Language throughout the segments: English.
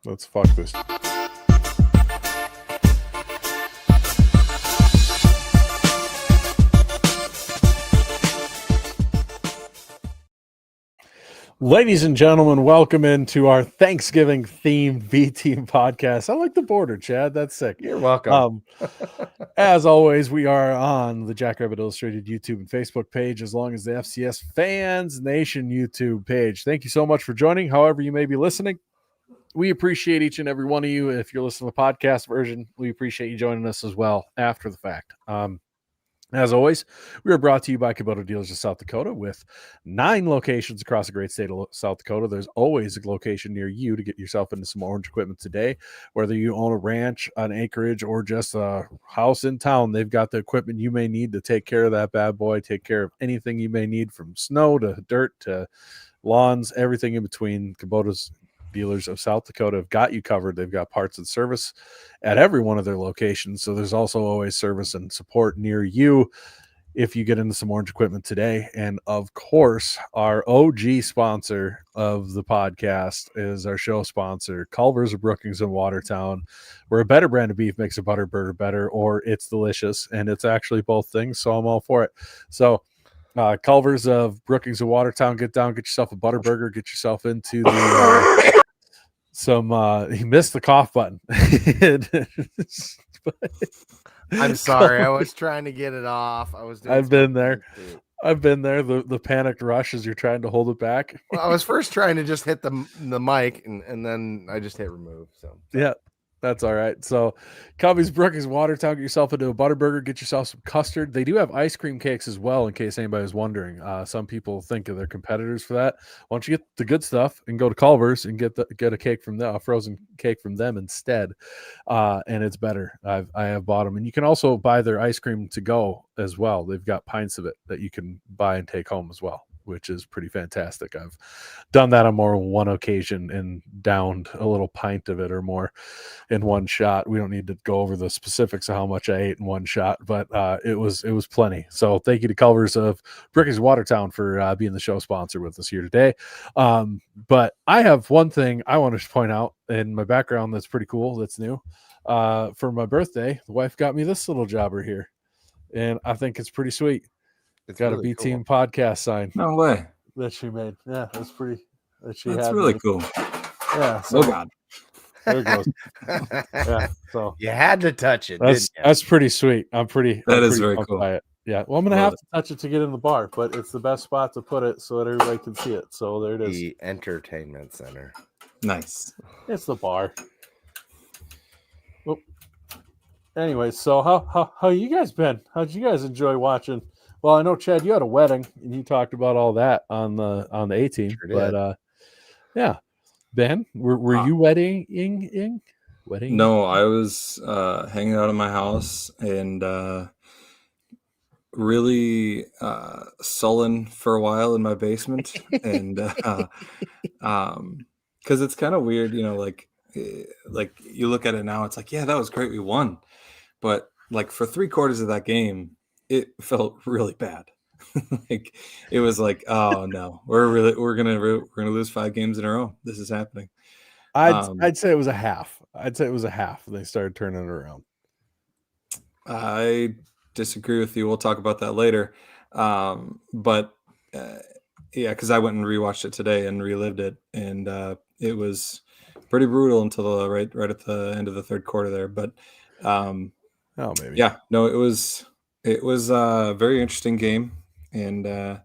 Let's fuck this. Ladies and gentlemen, welcome into our Thanksgiving themed B Team podcast. I like the border, Chad. That's sick. You're welcome. As always, we are on the Jackrabbit Illustrated YouTube and Facebook page, as long as the FCS Fans Nation YouTube page. Thank you so much for joining, however you may be listening. We appreciate each and every one of you. If you're listening to the podcast version, we appreciate you joining us as well after the fact. As always, we are brought to you by Kubota Dealers of South Dakota with 9 locations across the great state of South Dakota. There's always a location near you to get yourself into some orange equipment today. Whether you own a ranch, an acreage, or just a house in town, they've got the equipment you may need to take care of that bad boy, take care of anything you may need from snow to dirt to lawns, everything in between. Kubota's Dealers of South Dakota have got you covered. They've got parts and service at every one of their locations. So there's also always service and support near you if you get into some orange equipment today. And of course, our OG sponsor of the podcast is our show sponsor, Culver's of Brookings and Watertown, where a better brand of beef makes a butter burger better, or it's delicious. And it's actually both things. So I'm all for it. So Culver's of Brookings and Watertown, get down, get yourself a butter burger, get yourself into the he missed the cough button. I'm sorry, I was trying to get it off. I've been there. The panicked rush as you're trying to hold it back. Well, I was first trying to just hit the mic and then I just hit remove. So yeah. That's all right. So, Cubbies, Brookings, Watertown, get yourself into a Butterburger, get yourself some custard. They do have ice cream cakes as well, in case anybody was wondering. Some people think of their competitors for that. Why don't you get the good stuff and go to Culver's and get a cake from them, a frozen cake from them instead, and it's better. I have bought them, and you can also buy their ice cream to go as well. They've got pints of it that you can buy and take home as well, which is pretty fantastic. I've done that on more than one occasion and downed a little pint of it or more in one shot. We don't need to go over the specifics of how much I ate in one shot, but it was plenty. So thank you to Culver's of Brookings Watertown for being the show sponsor with us here today. But I have one thing I want to point out in my background that's pretty cool, that's new. For my birthday, the wife got me this little jobber here, and I think it's pretty sweet. It's got really a B Team podcast sign. No way. That she made. Yeah, that's pretty. That's really cool. Yeah. So, oh God. There it goes. Yeah. So you had to touch it. That's pretty sweet. That is very cool. By it. Yeah. Well, I'm gonna have to touch it to get in the bar, but it's the best spot to put it so that everybody can see it. So there it is. The entertainment center. Nice. It's the bar. Well, anyway, so how you guys been? How'd you guys enjoy watching? Well, I know, Chad, you had a wedding and you talked about all that on the A team, sure, but yeah. Ben, were you wedding? No, I was hanging out in my house and really sullen for a while in my basement, and because it's kind of weird, like you look at it now, it's like, yeah, that was great, we won, but like for 3/4 of that game, it felt really bad. Like it was like, oh no, we're gonna lose 5 games in a row. This is happening. I'd say it was a half. They started turning it around. I disagree with you. We'll talk about that later. But yeah, because I went and rewatched it today and relived it, and it was pretty brutal until right at the end of the 3rd quarter there. But maybe. Yeah, no, it was a very interesting game, and I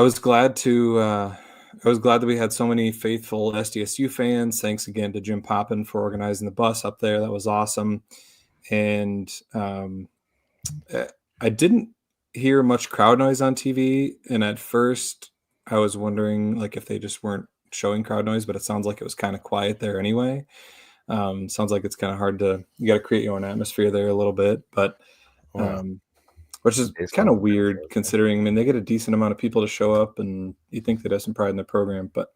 was glad that we had so many faithful SDSU fans. Thanks again to Jim Poppin for organizing the bus up there. That was awesome. And I didn't hear much crowd noise on TV, and at first I was wondering like if they just weren't showing crowd noise, but it sounds like it was kind of quiet there anyway. Sounds like it's kind of hard you got to create your own atmosphere there a little bit, but which is kind of weird considering, I mean, they get a decent amount of people to show up and you think they'd have some pride in their program, but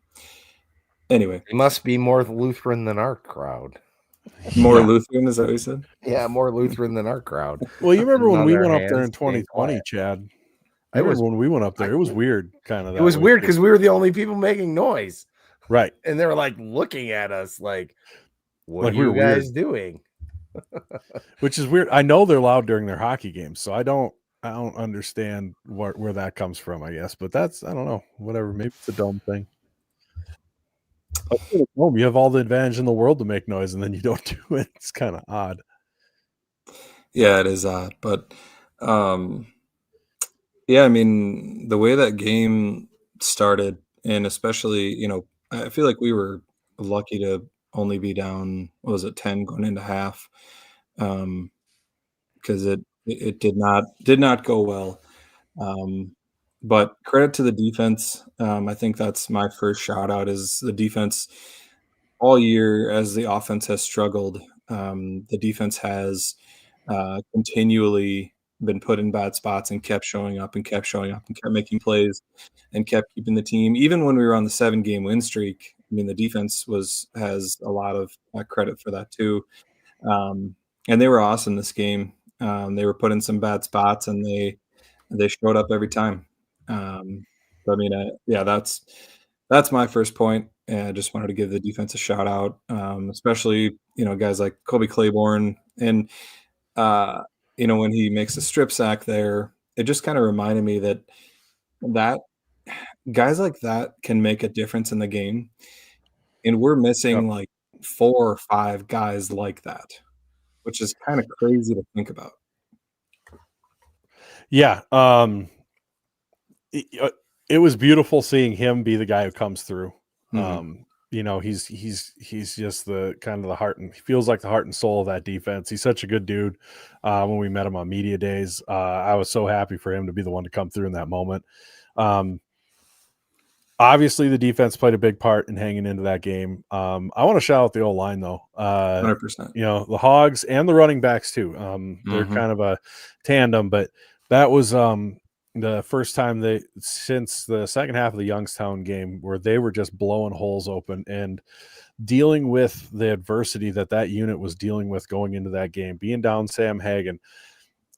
anyway. It must be more Lutheran than our crowd. More Lutheran, is that what you said? Yeah, more Lutheran than our crowd. Well, you remember when we went up there in 2020, Chad? When we went up there, it was weird, kind of. It was weird because we were the only people making noise. Right. And they were like looking at us like, what Like are we you were guys weird. doing? Which is weird. I know they're loud during their hockey games, so I don't understand where that comes from, I guess. But that's, I don't know, whatever. Maybe it's a dome thing. At home, you have all the advantage in the world to make noise, and then you don't do it. It's kind of odd. Yeah, it is odd, but yeah, I mean, the way that game started, and especially, I feel like we were lucky to only be down, what was it, 10 going into half, because it did not go well. Um, but credit to the defense. I think that's my first shout out is the defense all year as the offense has struggled. The defense has continually been put in bad spots and kept showing up and kept showing up and kept making plays and kept keeping the team. Even when we were on the 7-game win streak, I mean, the defense has a lot of credit for that too. And they were awesome this game. They were put in some bad spots and they showed up every time. I mean, yeah, that's my first point. And I just wanted to give the defense a shout out, especially guys like Kobe Claiborne and when he makes a strip sack there. It just kind of reminded me that guys like that can make a difference in the game, and we're Yep. missing like 4 or 5 guys like that, which is kind of crazy to think about. Yeah. It was beautiful seeing him be the guy who comes through. Mhm. He's just the kind of the heart, and he feels like the heart and soul of that defense. He's such a good dude. When we met him on media days, I was so happy for him to be the one to come through in that moment. Obviously, the defense played a big part in hanging into that game. I want to shout out the O-line, though. 100%. The Hogs and the running backs, too. They're Mhm. kind of a tandem, but that was the first time since the second half of the Youngstown game where they were just blowing holes open and dealing with the adversity that unit was dealing with going into that game, being down Sam Hagen,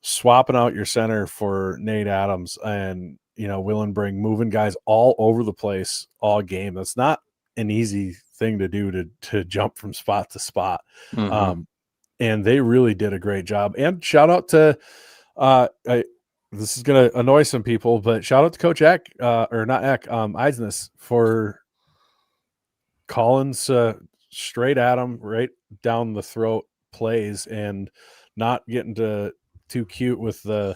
swapping out your center for Nate Adams and Willenbring, moving guys all over the place all game. That's not an easy thing to do to jump from spot to spot. Mhm. And they really did a great job. And shout out to this is gonna annoy some people, but shout out to Coach Eck, or not Eck, Eisnes for calling straight at him, right down the throat plays, and not getting too cute with the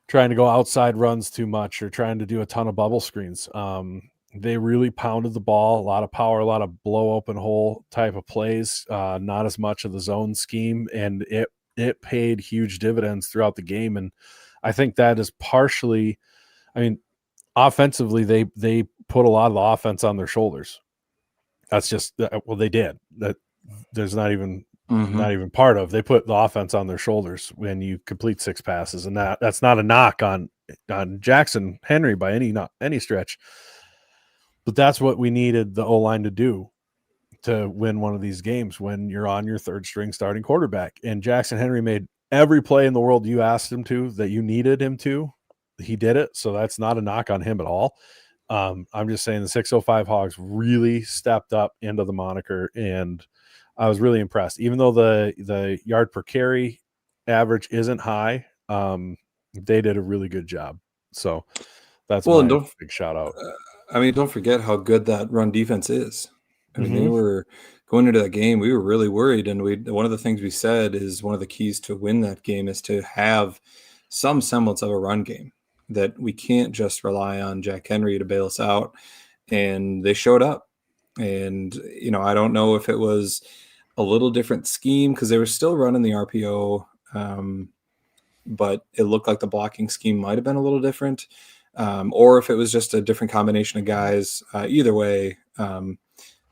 trying to go outside runs too much or trying to do a ton of bubble screens. They really pounded the ball, a lot of power, a lot of blow open hole type of plays, not as much of the zone scheme, and it paid huge dividends throughout the game. And I think that is partially, I mean, offensively, they put a lot of the offense on their shoulders. That's just well, they did that. There's not even Mhm. part of. They put the offense on their shoulders when you complete 6 passes, and that's not a knock on Jackson Henry by any stretch. But that's what we needed the O-line to do to win one of these games when you're on your third string starting quarterback. And Jackson Henry made every play in the world you asked him to, that you needed him to. He did it. So that's not a knock on him at all. I'm just saying the 605 Hogs really stepped up into the moniker, and I was really impressed. Even though the yard per carry average isn't high, they did a really good job. So that's Well, and my big shout out. don't forget how good that run defense is. I mean, they Mm-hmm. were going into that game, we were really worried, and one of the things we said is one of the keys to win that game is to have some semblance of a run game, that we can't just rely on Jack Henry to bail us out, and they showed up. And I don't know if it was a little different scheme because they were still running the RPO, but it looked like the blocking scheme might have been a little different, or if it was just a different combination of guys. Either way,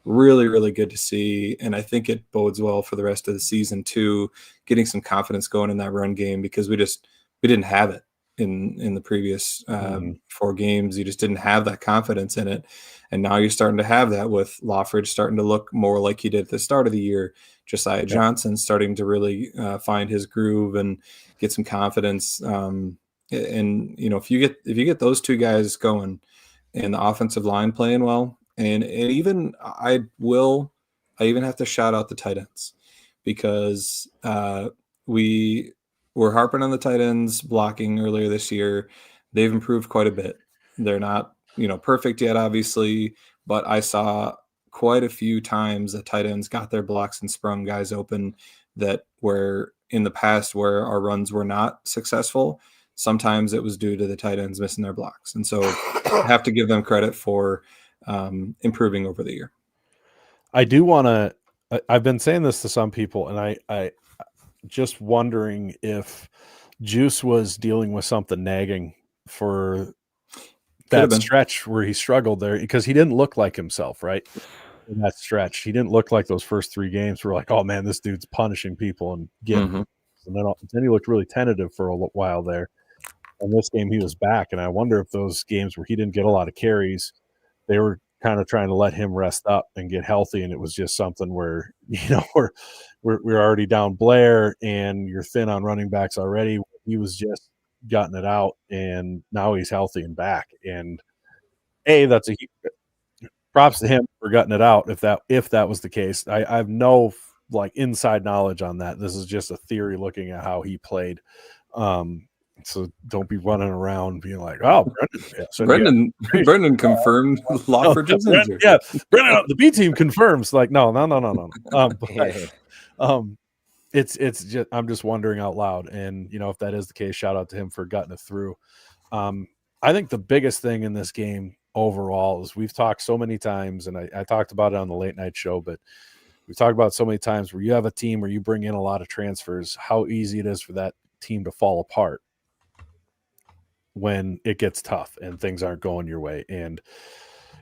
really, really good to see. And I think it bodes well for the rest of the season too, getting some confidence going in that run game, because we didn't have it in the previous Mm-hmm. 4 games. You just didn't have that confidence in it. And now you're starting to have that with Lawford starting to look more like he did at the start of the year. Josiah Yep. Johnson starting to really find his groove and get some confidence. And if you get those 2 guys going and the offensive line playing well, And even I even have to shout out the tight ends, because we were harping on the tight ends blocking earlier this year. They've improved quite a bit. They're not, perfect yet, obviously, but I saw quite a few times that tight ends got their blocks and sprung guys open that were in the past where our runs were not successful. Sometimes it was due to the tight ends missing their blocks. And so I have to give them credit for improving over the year. I do want to, I've been saying this to some people, and I just wondering if Juice was dealing with something nagging for that stretch where he struggled there, because he didn't look like himself, right? In that stretch, he didn't look like those first 3 games were like, oh man, this dude's punishing people and getting, and then he looked really tentative for a while there. And this game he was back, and I wonder if those games where he didn't get a lot of carries, they were kind of trying to let him rest up and get healthy, and it was just something where we're already down Blair and you're thin on running backs already. He was just gotten it out, and now he's healthy and back. And that's a props to him for gutting it out. If that was the case, I have no inside knowledge on that. This is just a theory looking at how he played. So don't be running around being like, "Oh, Brendan confirmed Lockford's injury." Yeah, Brendan, the B team confirms. Like, no. It's just, I'm just wondering out loud, and if that is the case, shout out to him for gutting it through. I think the biggest thing in this game overall is we've talked so many times, and I talked about it on the late night show, but we talked about so many times where you have a team where you bring in a lot of transfers, how easy it is for that team to fall apart when it gets tough and things aren't going your way. And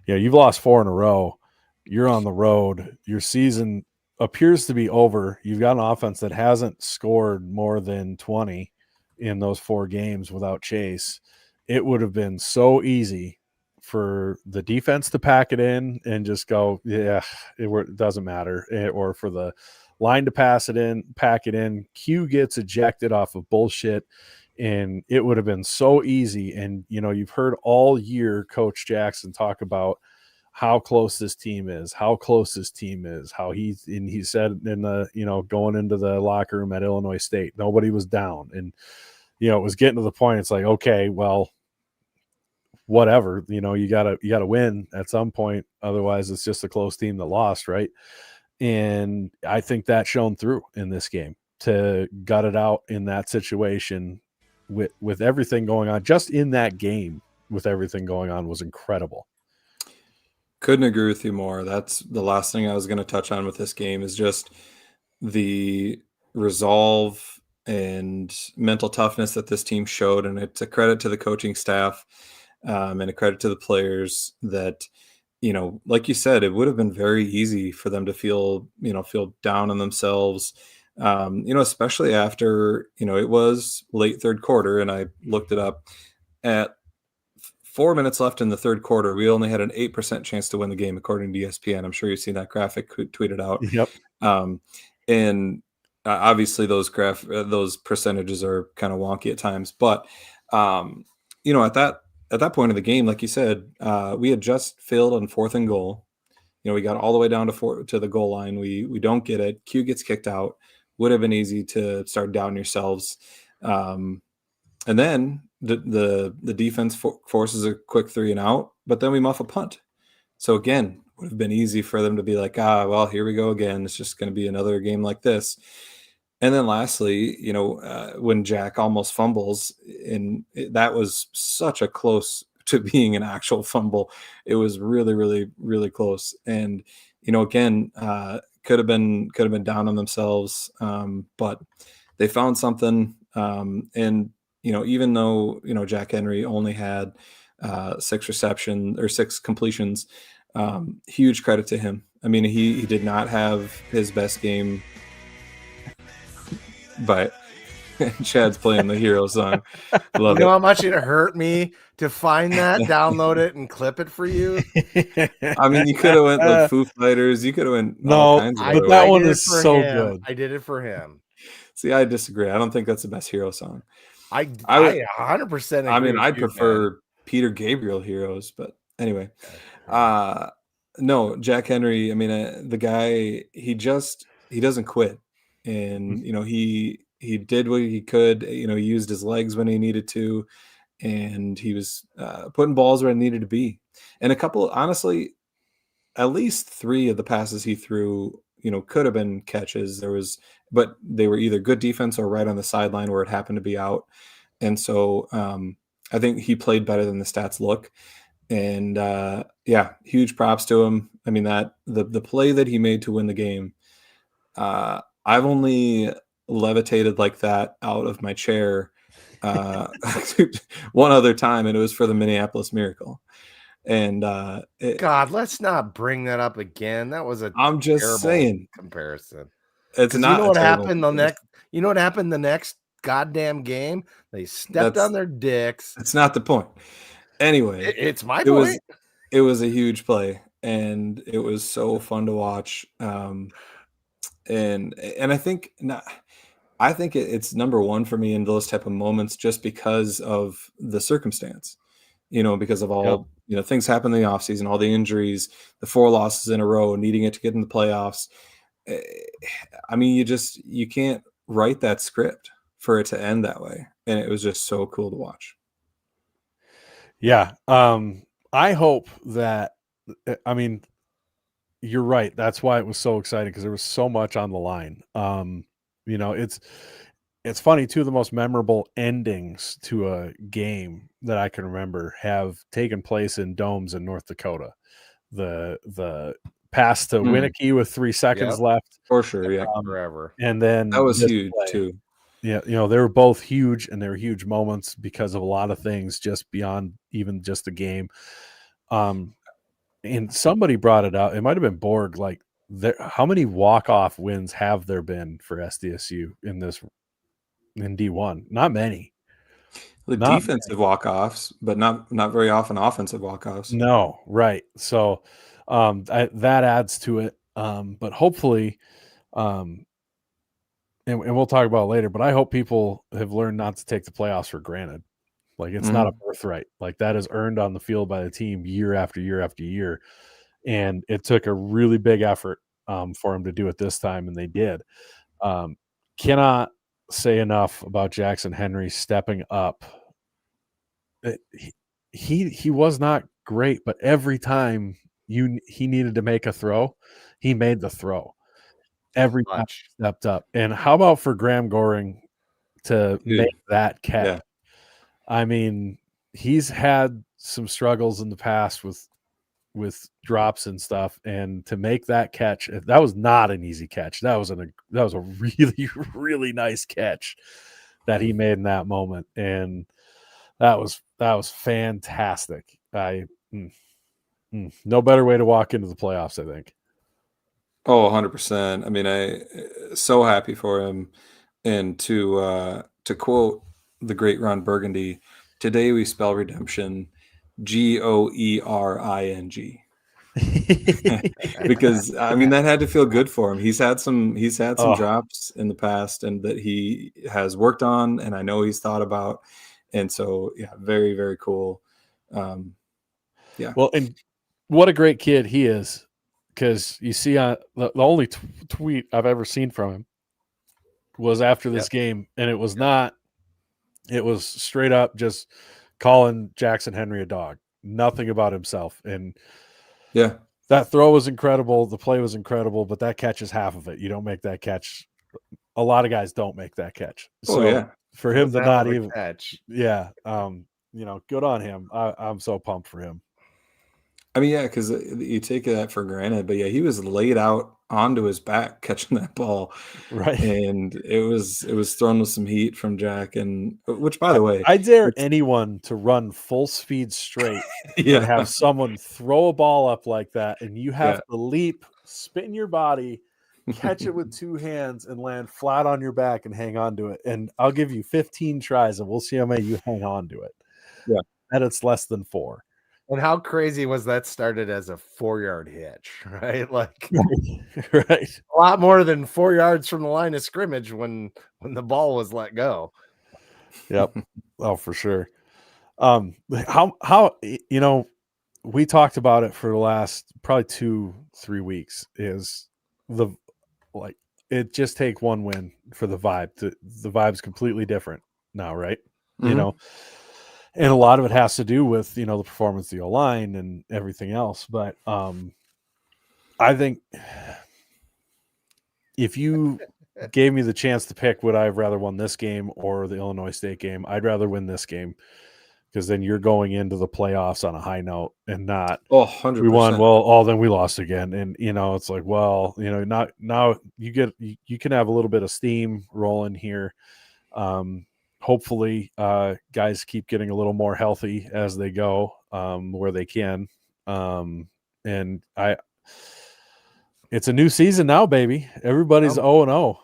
you've lost 4 in a row. You're on the road. Your season appears to be over. You've got an offense that hasn't scored more than 20 in those 4 games without Chase. It would have been so easy for the defense to pack it in and just go, it doesn't matter, or for the line to pack it in. Q gets ejected off of bullshit, and it would have been so easy. And you've heard all year Coach Jackson talk about how close this team is, how he said in the going into the locker room at Illinois State, nobody was down, and it was getting to the point, it's like, okay, well, whatever, you gotta win at some point, otherwise it's just a close team that lost, right? And I think that shone through in this game to gut it out in that situation with everything going on. Just in that game with everything going on was incredible. Couldn't agree with you more. That's the last thing I was going to touch on with this game, is just the resolve and mental toughness that this team showed. And it's a credit to the coaching staff and a credit to the players that, like you said, it would have been very easy for them to feel down on themselves, especially after, it was late third quarter, and I looked it up. At 4 minutes left in the third quarter, we only had an 8% chance to win the game, according to ESPN. I'm sure you've seen that graphic tweeted out. Yep. And obviously those percentages are kind of wonky at times, but at that point of the game, like you said, we had just failed on 4th and goal. We got all the way down to the goal line. We don't get it. Q gets kicked out. Would have been easy to start doubting yourselves. And then the defense forces a quick 3 and out, but then we muff a punt. So again, would have been easy for them to be like, well, here we go again. It's just going to be another game like this. And then lastly, when Jack almost fumbles, and that was such a close to being an actual fumble. It was really, really, really close. And, again, could have been down on themselves, but they found something. And, even though, Jack Henry only had 6 completions, huge credit to him. I mean, he did not have his best game, but Chad's playing the hero song. Love it. You know how much it hurt me to find that, download it, and clip it for you? I mean, you could have went like Foo Fighters. You could have went all kinds of but that one is so good. I did it for him. See, I disagree. I don't think that's the best hero song. I 100% agree. I mean, I'd prefer Peter Gabriel heroes, but anyway. No, Jack Henry. I mean, the guy. He doesn't quit, and he did what he could. He used his legs when he needed to, and he was putting balls where it needed to be. And honestly, at least 3 of the passes he threw, could have been catches. But they were either good defense or right on the sideline where it happened to be out. And so I think he played better than the stats look. And yeah, huge props to him. I mean, that the play that he made to win the game, I've only levitated like that out of my chair one other time, and it was for the Minneapolis Miracle. And God, let's not bring that up again. That was I'm just terrible saying comparison. it's You not know a what terrible happened comparison. You know what happened the next goddamn game? They stepped That's on their dicks. It's not the point. Anyway, It's my it was point. it was a huge play, and it was so fun to watch. And I think it's number one for me in those type of moments, just because of the circumstance. Because of all things happen in the offseason, all the injuries, the 4 losses in a row, needing it to get in the playoffs. I mean, you can't write that script for it to end that way, and it was just so cool to watch. Yeah. I hope that, I mean, you're right. That's why it was so exciting, because there was so much on the line. It's funny too. The most memorable endings to a game that I can remember have taken place in domes in North Dakota. The pass to Winnicky with 3 seconds left, for sure. Yeah, forever. and then that was this huge play. too. Yeah, they were both huge, and they were huge moments because of a lot of things just beyond even just the game. And somebody brought it out. It might have been Borg. Like, how many walk-off wins have there been for SDSU in D1? Not many. Defensive walk-offs, but not very often offensive walk-offs. No, right. So that adds to it. But hopefully, and we'll talk about it later, but I hope people have learned not to take the playoffs for granted. Like, it's not a birthright. Like, that is earned on the field by the team year after year after year. And it took a really big effort for them to do it this time, and they did. Cannot say enough about Jackson Henry stepping up. He was not great, but every time he needed to make a throw, he made the throw. Every time he stepped up. And how about for Graham Goring to make that catch? Yeah. I mean, he's had some struggles in the past with drops and stuff, and to make that catch, that was not an easy catch. That was a really, really nice catch that he made in that moment, and that was fantastic. No better way to walk into the playoffs, I think. Oh, 100%. I mean, I so happy for him. And to quote the great Ron Burgundy, today we spell redemption GOERING. Because I mean, that had to feel good for him. He's had some drops in the past, and that he has worked on, and I know he's thought about. And so, yeah, very, very cool. Yeah. Well, and what a great kid he is, because you see, the only tweet I've ever seen from him was after this game, and it was straight up just calling Jackson Henry a dog. Nothing about himself. And yeah, that throw was incredible. The play was incredible, but that catch is half of it. You don't make that catch. A lot of guys don't make that catch. So for him to not even catch. Yeah. Good on him. I'm so pumped for him. I mean, yeah, because you take that for granted, but yeah, he was laid out onto his back catching that ball, right? And it was thrown with some heat from Jack, and which, by the way, I dare anyone to run full speed straight and have someone throw a ball up like that, and you have to leap, spin your body, catch it with 2 hands, and land flat on your back and hang on to it. And I'll give you 15 tries, and we'll see how many you hang on to it. Yeah, and it's less than 4. And how crazy was that? Started as a 4-yard hitch, right? Like, right, a lot more than 4 yards from the line of scrimmage when the ball was let go. Yep. Oh, for sure. How we talked about it for the last probably 2-3 weeks. Is the like it just take one win for the vibe. The vibe's completely different now, right? You Mhm. know, and a lot of it has to do with the performance of the O-line and everything else. But I think if you gave me the chance to pick, would I have rather won this game or the Illinois State game? I'd rather win this game, because then you're going into the playoffs on a high note and not Oh, we won. 100%. Well, then we lost again. And, it's like, well, not now you can have a little bit of steam rolling here. Hopefully guys keep getting a little more healthy as they go, where they can. And it's a new season now, baby. Everybody's 0-0.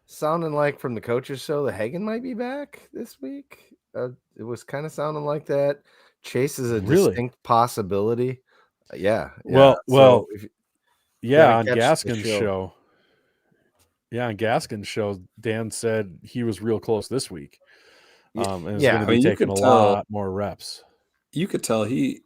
Sounding like from the coaches show, the Hagen might be back this week. It was kind of sounding like that. Chase is a Really? distinct possibility. Yeah. Well, So if you yeah, gotta on catch the Gaskin's show. Yeah, on Gaskin's show, Dan said he was real close this week. And is going to be you taking could a tell. lot more reps. You could tell he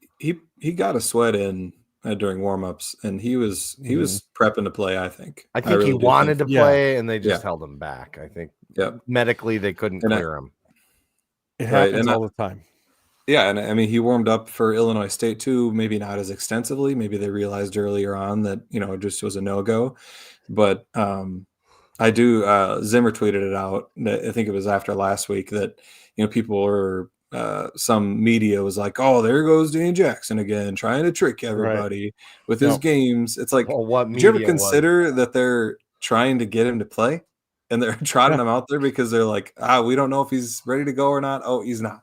got a sweat in during warmups, and he was prepping to play. I think. I think he really do wanted think. to play, and they just Yeah. held him back. I think Yeah. medically they couldn't And clear him. It Right, happens and all the time. Yeah, and I mean he warmed up for Illinois State too. Maybe not as extensively. Maybe they realized earlier on that it just was a no-go. But I do. Zimmer tweeted it out. I think it was after last week that people were. Some media was like, "Oh, there goes Dan Jackson again, trying to trick everybody with his games." It's like, Well, what did you ever media was consider that they're trying to get him to play, and they're trotting him out there because they're like, we don't know if he's ready to go or not. Oh, he's not.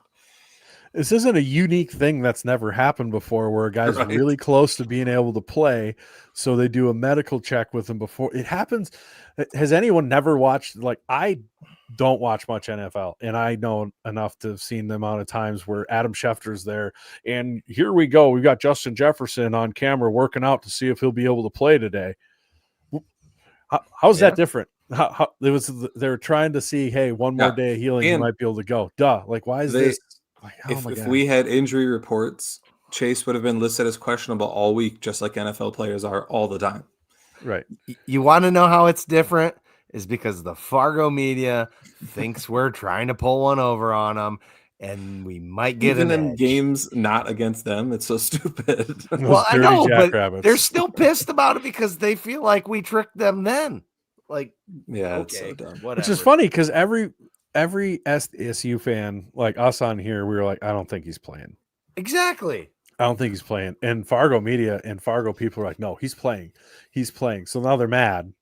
This isn't a unique thing that's never happened before, where a guy's Right. really close to being able to play, so they do a medical check with him before it happens. Has anyone never watched? Like, I don't watch much NFL, and I know enough to have seen the amount of times where Adam Schefter's there, and here we go. We've got Justin Jefferson on camera working out to see if he'll be able to play today. How's that different? How they're trying to see, hey, one more day of healing, you might be able to go. Duh. Like, why is this? Like, if we had injury reports, Chase would have been listed as questionable all week, just like NFL players are all the time. Right. You want to know how it's different? Is because the Fargo media thinks we're trying to pull one over on them, and we might get even an in edge. Games not against them. It's so stupid. Well, I know, but they're still pissed about it because they feel like we tricked them then. Like, yeah, it's so dumb. Whatever. Which is funny because every SDSU fan, like us on here, we were like, I don't think he's playing. Exactly. I don't think he's playing. And Fargo media and Fargo people are like, no, he's playing. He's playing. So now they're mad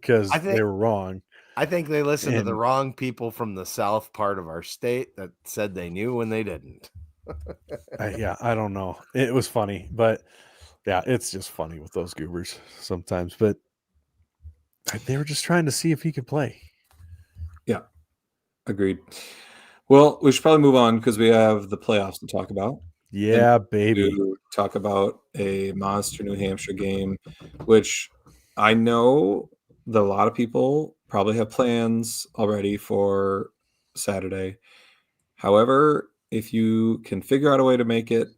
because they were wrong. I think they listened to the wrong people from the south part of our state that said they knew when they didn't. I don't know. It was funny, but yeah, it's just funny with those goobers sometimes. But they were just trying to see if he could play. Yeah, agreed. Well, we should probably move on because we have the playoffs to talk about. Yeah, baby. Talk about a monster New Hampshire game, which I know that a lot of people probably have plans already for Saturday. However, if you can figure out a way to make it,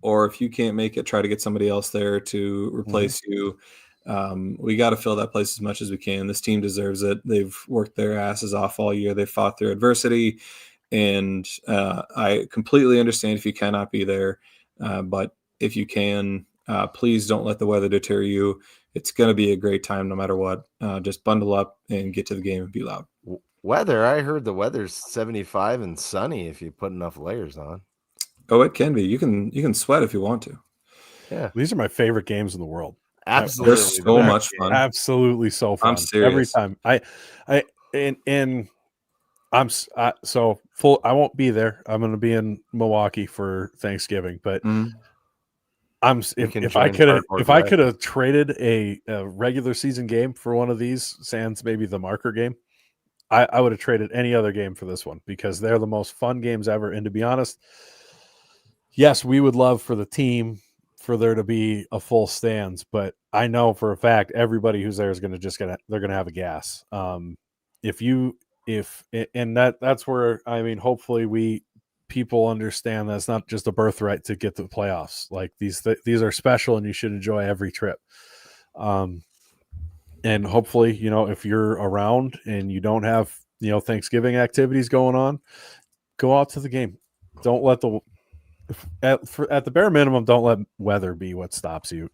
or if you can't make it, try to get somebody else there to replace you. We got to fill that place as much as we can. This team deserves it. They've worked their asses off all year. They fought through adversity. And I completely understand if you cannot be there. But if you can, please don't let the weather deter you. It's going to be a great time no matter what. Just bundle up and get to the game and be loud. Weather, I heard the weather's 75 and sunny if you put enough layers on. Oh, it can be. You can sweat if you want to. Yeah. These are my favorite games in the world. Absolutely. They're so much fun. Absolutely so fun. I'm serious. Every time. I'm so full. I won't be there. I'm going to be in Milwaukee for Thanksgiving, but if I could have traded a regular season game for one of these, sans maybe the marker game, I would have traded any other game for this one because they're the most fun games ever. And to be honest, yes, we would love for the team for there to be a full stands, but I know for a fact everybody who's there is going to they're going to have a gas. That's where, I mean, hopefully we people understand that it's not just a birthright to get to the playoffs. Like these are special, and you should enjoy every trip. And hopefully, if you're around and you don't have, Thanksgiving activities going on, go out to the game. Don't let at the bare minimum, don't let weather be what stops you.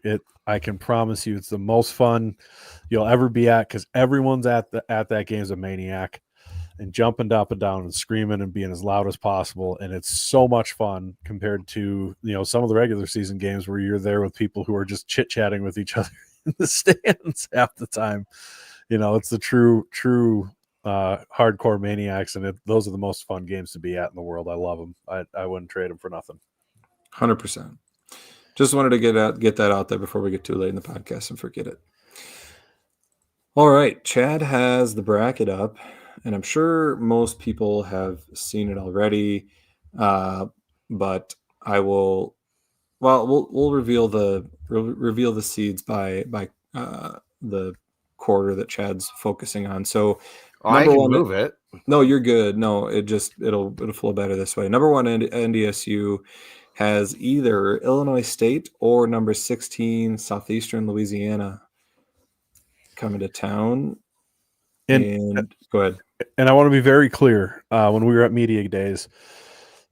I can promise you, it's the most fun you'll ever be at, because everyone's at that game is a maniac and jumping up and down and screaming and being as loud as possible. And it's so much fun compared to, some of the regular season games where you're there with people who are just chit chatting with each other in the stands half the time. It's the true hardcore maniacs, and those are the most fun games to be at in the world. I love them. I wouldn't trade them for nothing. 100%. Just wanted to get that out there before we get too late in the podcast and forget it. All right, Chad has the bracket up, and I'm sure most people have seen it already, but I will. Well, we'll reveal the seeds by the quarter that Chad's focusing on. So I can move it. No, you're good. No, it'll flow better this way. Number one, NDSU has either Illinois State or number 16 Southeastern Louisiana coming to town. And go ahead. And I want to be very clear. When we were at Media Days,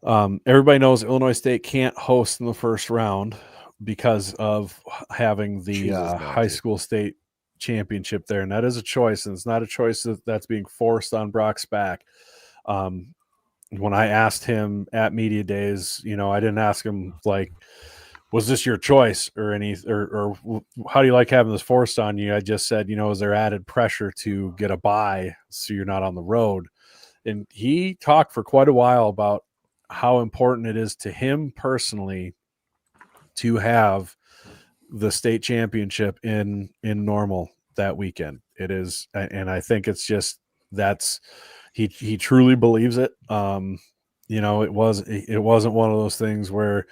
everybody knows Illinois State can't host in the first round because of having the high school state championship there, and that is a choice, and it's not a choice that's being forced on Brock's back. When I asked him at Media Days, I didn't ask him like, was this your choice or how do you like having this forced on you? I just said, is there added pressure to get a bye so you're not on the road? And he talked for quite a while about how important it is to him personally to have the state championship in Normal that weekend. It is, and I think it's just he truly believes it. It wasn't one of those things where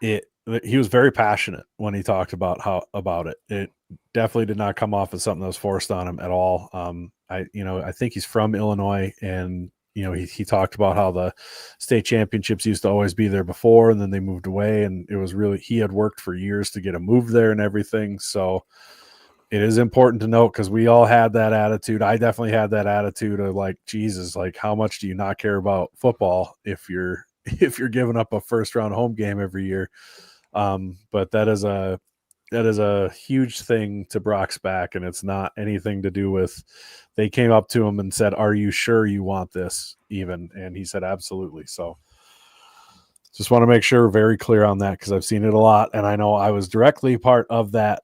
he was very passionate when he talked about it. It definitely did not come off as something that was forced on him at all. I think he's from Illinois, and he talked about how the state championships used to always be there before, and then they moved away, and it was really, he had worked for years to get a move there and everything. So it is important to note, because we all had that attitude. I definitely had that attitude of like, Jesus, like how much do you not care about football if you're giving up a first round home game every year? But that is a huge thing to Brock's back, and it's not anything to do with, they came up to him and said, are you sure you want this even? And he said, absolutely. So just want to make sure we're very clear on that, because I've seen it a lot, and I know I was directly part of that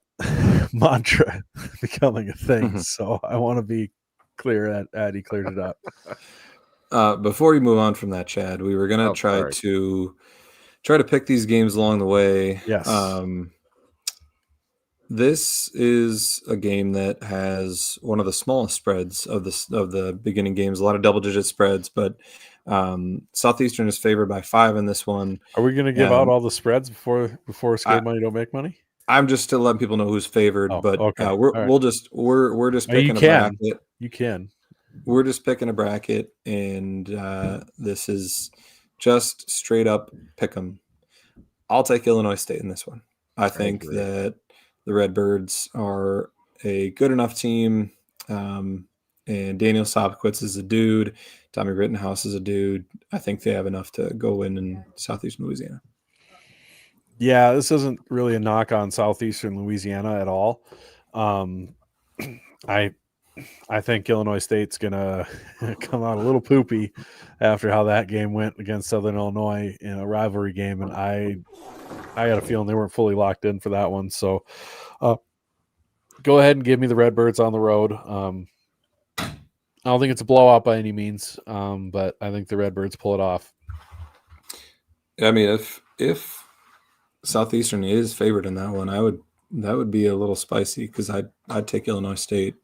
mantra becoming a thing. So I want to be clear that he cleared it up. Before we move on from that, Chad, we were going to try to pick these games along the way. Yes. This is a game that has one of the smallest spreads of the beginning games. A lot of double-digit spreads, but Southeastern is favored by 5 in this one. Are we going to give out all the spreads before Scared Money Don't Make Money? I'm just to let people know who's favored, but okay. we're just picking a bracket. You can. We're just picking a bracket, and this is just straight up pick 'em. I'll take Illinois State in this one. I think that the Redbirds are a good enough team, and Daniel Sopkowitz is a dude. Tommy Rittenhouse is a dude. I think they have enough to go win in Southeastern Louisiana. Yeah, this isn't really a knock on Southeastern Louisiana at all. I think Illinois State's gonna come out a little poopy after how that game went against Southern Illinois in a rivalry game, and I got a feeling they weren't fully locked in for that one. So go ahead and give me the Redbirds on the road. I don't think it's a blowout by any means, but I think the Redbirds pull it off. I mean, if Southeastern is favored in that one, that would be a little spicy, because I'd take Illinois State,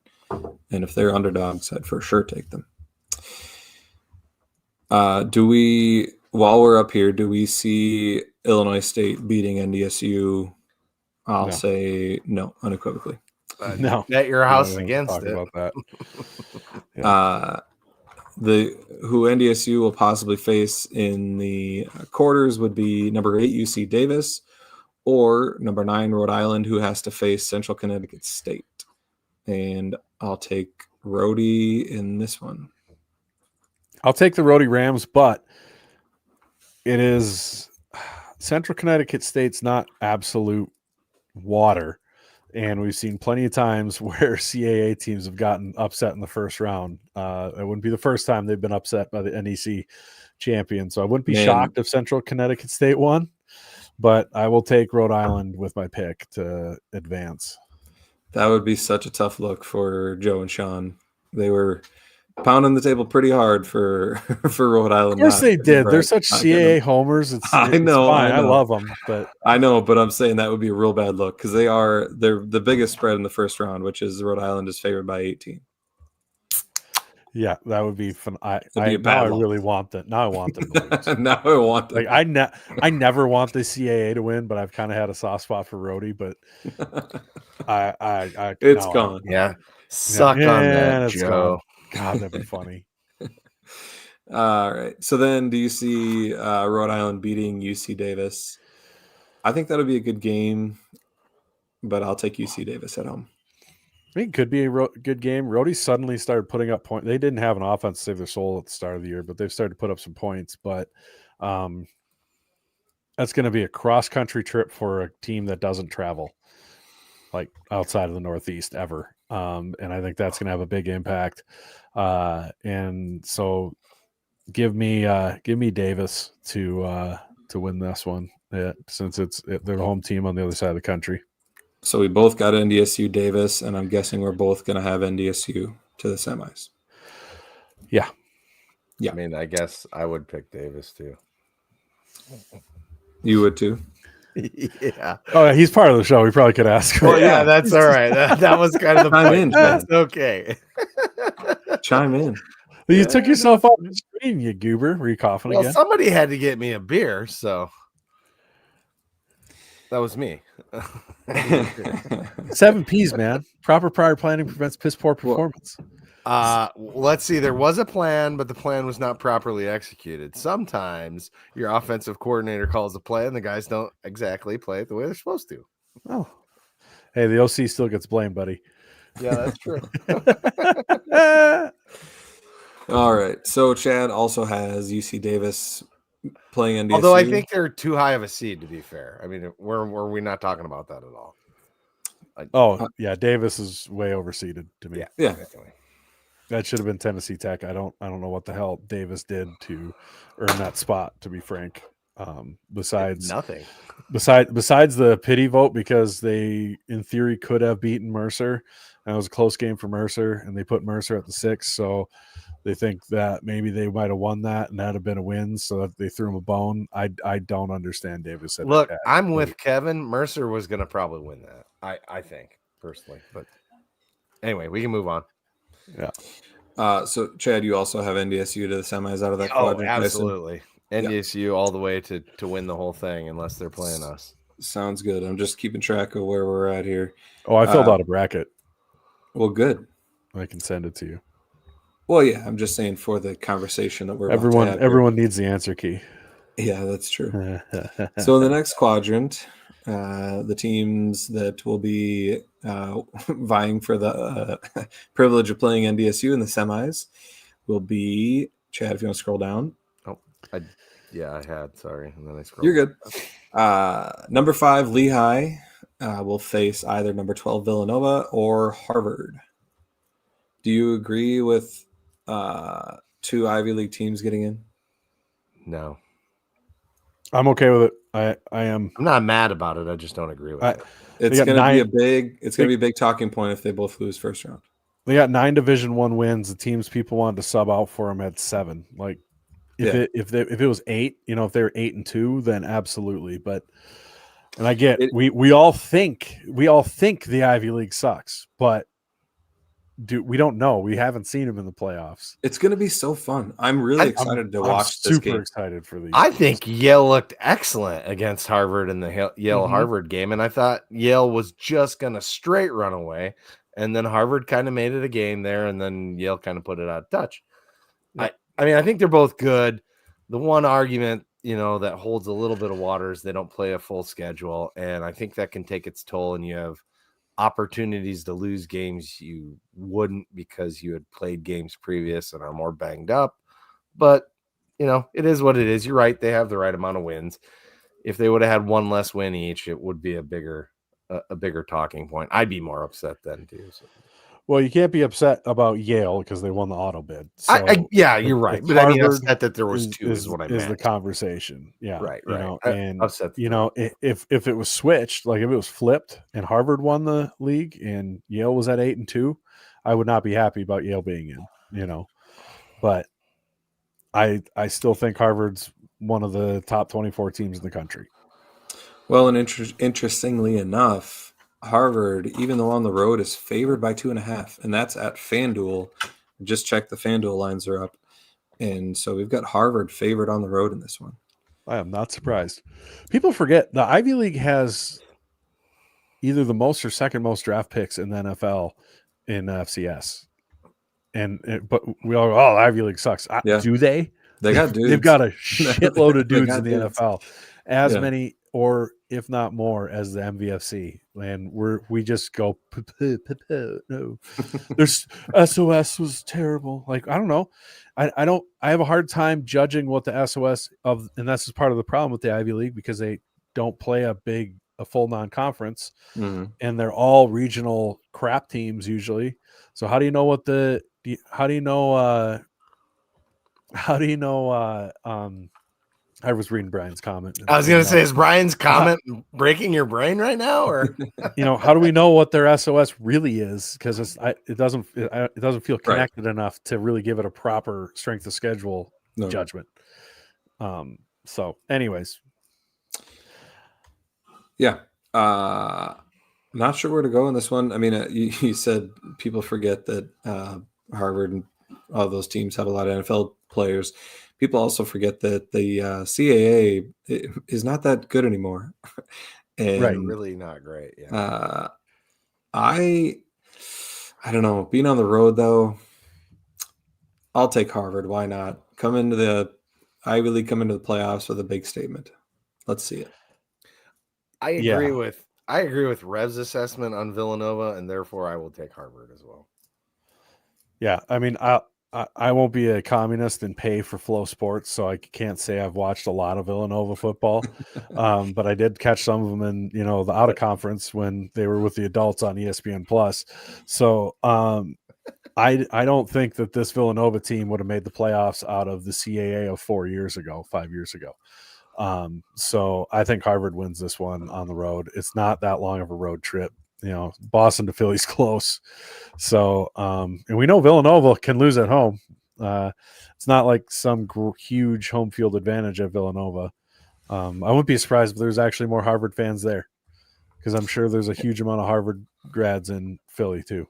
and if they're underdogs, I'd for sure take them. While we're up here, do we see Illinois State beating NDSU? I'll say no, unequivocally. No, bet your house against it. About that. who NDSU will possibly face in the quarters would be number 8 UC Davis or number 9 Rhode Island, who has to face Central Connecticut State. And I'll take Rhodey in this one. I'll take the Rhodey Rams, but it is Central Connecticut State's not absolute water. And we've seen plenty of times where CAA teams have gotten upset in the first round. It wouldn't be the first time they've been upset by the NEC champion. So I wouldn't be shocked if Central Connecticut State won, but I will take Rhode Island with my pick to advance. That would be such a tough look for Joe and Sean. They were pounding the table pretty hard for Rhode Island. Of course they did. They're such CAA homers. I know. Fine. I love them, but I know. But I'm saying that would be a real bad look because they're the biggest spread in the first round, which is Rhode Island is favored by 18. Yeah, that would be fun. I look. really want that. Now I want them to win. Now I want them. Like I never want the CAA to win, but I've kind of had a soft spot for Rhodey. But it's gone. Yeah, suck on that, Joe. Gone. God, that'd be funny. All right. So then do you see Rhode Island beating UC Davis? I think that'll be a good game, but I'll take UC Davis at home. I think it could be a good game. Rhodey suddenly started putting up points. They didn't have an offense to save their soul at the start of the year, but they've started to put up some points. But that's going to be a cross-country trip for a team that doesn't travel, like outside of the Northeast ever. And I think that's going to have a big impact. And so give me Davis to win this one, since they're the home team on the other side of the country. So we both got NDSU Davis, and I'm guessing we're both going to have NDSU to the semis. Yeah. I mean, I guess I would pick Davis too. You would too? Yeah. Oh, he's part of the show. We probably could ask him. Well, yeah, that's all right. That was kind of the point. That's okay. Chime in. You took yourself off the screen, you goober. Were you coughing again? Somebody had to get me a beer, so that was me. 7 P's, man. Proper prior planning prevents piss poor performance. Let's see. There was a plan, but the plan was not properly executed. Sometimes your offensive coordinator calls a play, and the guys don't exactly play it the way they're supposed to. Oh, hey, the OC still gets blamed, buddy. Yeah, that's true. All right. So Chad also has UC Davis playing NDSU. Although I think they're too high of a seed, to be fair. I mean, we're not talking about that at all. Yeah, Davis is way overseeded to me. Yeah. That should have been Tennessee Tech. I don't know what the hell Davis did to earn that spot, to be frank. Besides nothing. Besides the pity vote, because they in theory could have beaten Mercer. And it was a close game for Mercer, and they put Mercer at the 6. So they think that maybe they might have won that, and that'd have been a win. So that they threw him a bone. I don't understand Davis. Look, I'm with Kevin. Mercer was going to probably win that. I think personally, but anyway, we can move on. Yeah. So Chad, you also have NDSU to the semis out of that quadrant. Absolutely. NDSU all the way to win the whole thing, unless they're playing us. Sounds good. I'm just keeping track of where we're at here. Oh, I filled out a bracket. Well, good. I can send it to you. Well, yeah, I'm just saying for the conversation that we're everyone needs the answer key. Yeah, that's true. So in the next quadrant, the teams that will be vying for the privilege of playing NDSU in the semis will be, Chad, if you want to scroll down. I had. Sorry. And then I scrolled. You're good. Number 5, Lehigh will face either number 12, Villanova, or Harvard. Do you agree with 2 Ivy League teams getting in? No. I'm okay with it. I am. I'm not mad about it. I just don't agree with it. It's going to be a big talking point if they both lose first round. They got 9 Division I wins. The teams people wanted to sub out for them had 7. Like if it was 8, if they were 8-2, then absolutely. But and I get we all think the Ivy League sucks, but we don't know. We haven't seen them in the playoffs. It's going to be so fun. I'm really excited to watch this game. Super excited for these. I think Yale looked excellent against Harvard in the Yale-Harvard game, and I thought Yale was just going to straight run away, and then Harvard kind of made it a game there, and then Yale kind of put it out of touch. I mean, I think they're both good. The one argument, that holds a little bit of water is they don't play a full schedule. And I think that can take its toll, and you have opportunities to lose games you wouldn't because you had played games previous and are more banged up. But, it is what it is. You're right. They have the right amount of wins. If they would have had one less win each, it would be a bigger talking point. I'd be more upset then too. So. Well, you can't be upset about Yale because they won the auto bid. So yeah, you're right. But Harvard I mean, upset that there was two is what I meant. Is the conversation. Yeah. Right. And upset. If it was switched, like if it was flipped and Harvard won the league and Yale was at 8-2, I would not be happy about Yale being in, but I still think Harvard's one of the top 24 teams in the country. Well, and interestingly enough, Harvard, even though on the road, is favored by 2.5, and that's at FanDuel. Just check the FanDuel lines are up, and so we've got Harvard favored on the road in this one. I am not surprised. People forget the Ivy League has either the most or second most draft picks in the NFL in FCS, but we all go, Ivy League sucks. Yeah. Do they? They got dudes. They've got a shitload of dudes in the dudes. NFL, as many or if not more as the MVFC, and we just go no. There's SOS was terrible. Like I don't know, I have a hard time judging what the SOS of, and that's just part of the problem with the Ivy League because they don't play a full non-conference, and they're all regional crap teams usually. So how do you know what I was reading Brian's comment. I was going to say, is Brian's comment breaking your brain right now, or how do we know what their SOS really is? Because it doesn't feel connected enough to really give it a proper strength of schedule judgment. So, anyways, yeah, not sure where to go in this one. I mean, you said people forget that Harvard and all those teams had a lot of NFL players. People also forget that the CAA is not that good anymore. And, really not great. Yeah. I don't know. Being on the road, though, I'll take Harvard. Why not? Come into the Ivy League, come into the playoffs with a big statement. Let's see it. I agree with Rev's assessment on Villanova, and therefore I will take Harvard as well. Yeah, I mean, I won't be a communist and pay for Flow Sports, so I can't say I've watched a lot of Villanova football, but I did catch some of them in the out of conference when they were with the adults on ESPN Plus. So I don't think that this Villanova team would have made the playoffs out of the CAA of 5 years ago. So I think Harvard wins this one on the road. It's not that long of a road trip. Boston to Philly's close. So, and we know Villanova can lose at home. It's not like some huge home field advantage at Villanova. I wouldn't be surprised if there's actually more Harvard fans there, because I'm sure there's a huge amount of Harvard grads in Philly too.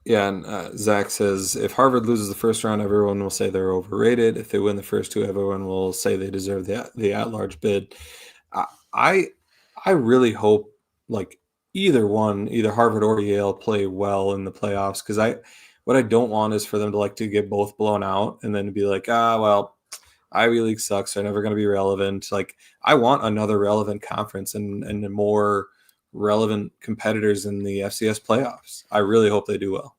Yeah, and Zach says, if Harvard loses the first round, everyone will say they're overrated. If they win the first two, everyone will say they deserve the at-large bid. I really hope either Harvard or Yale play well in the playoffs, because what I don't want is for them to get both blown out and then be like, well, Ivy League sucks, they're never going to be relevant. I want another relevant conference and more relevant competitors in the FCS playoffs. I really hope they do well.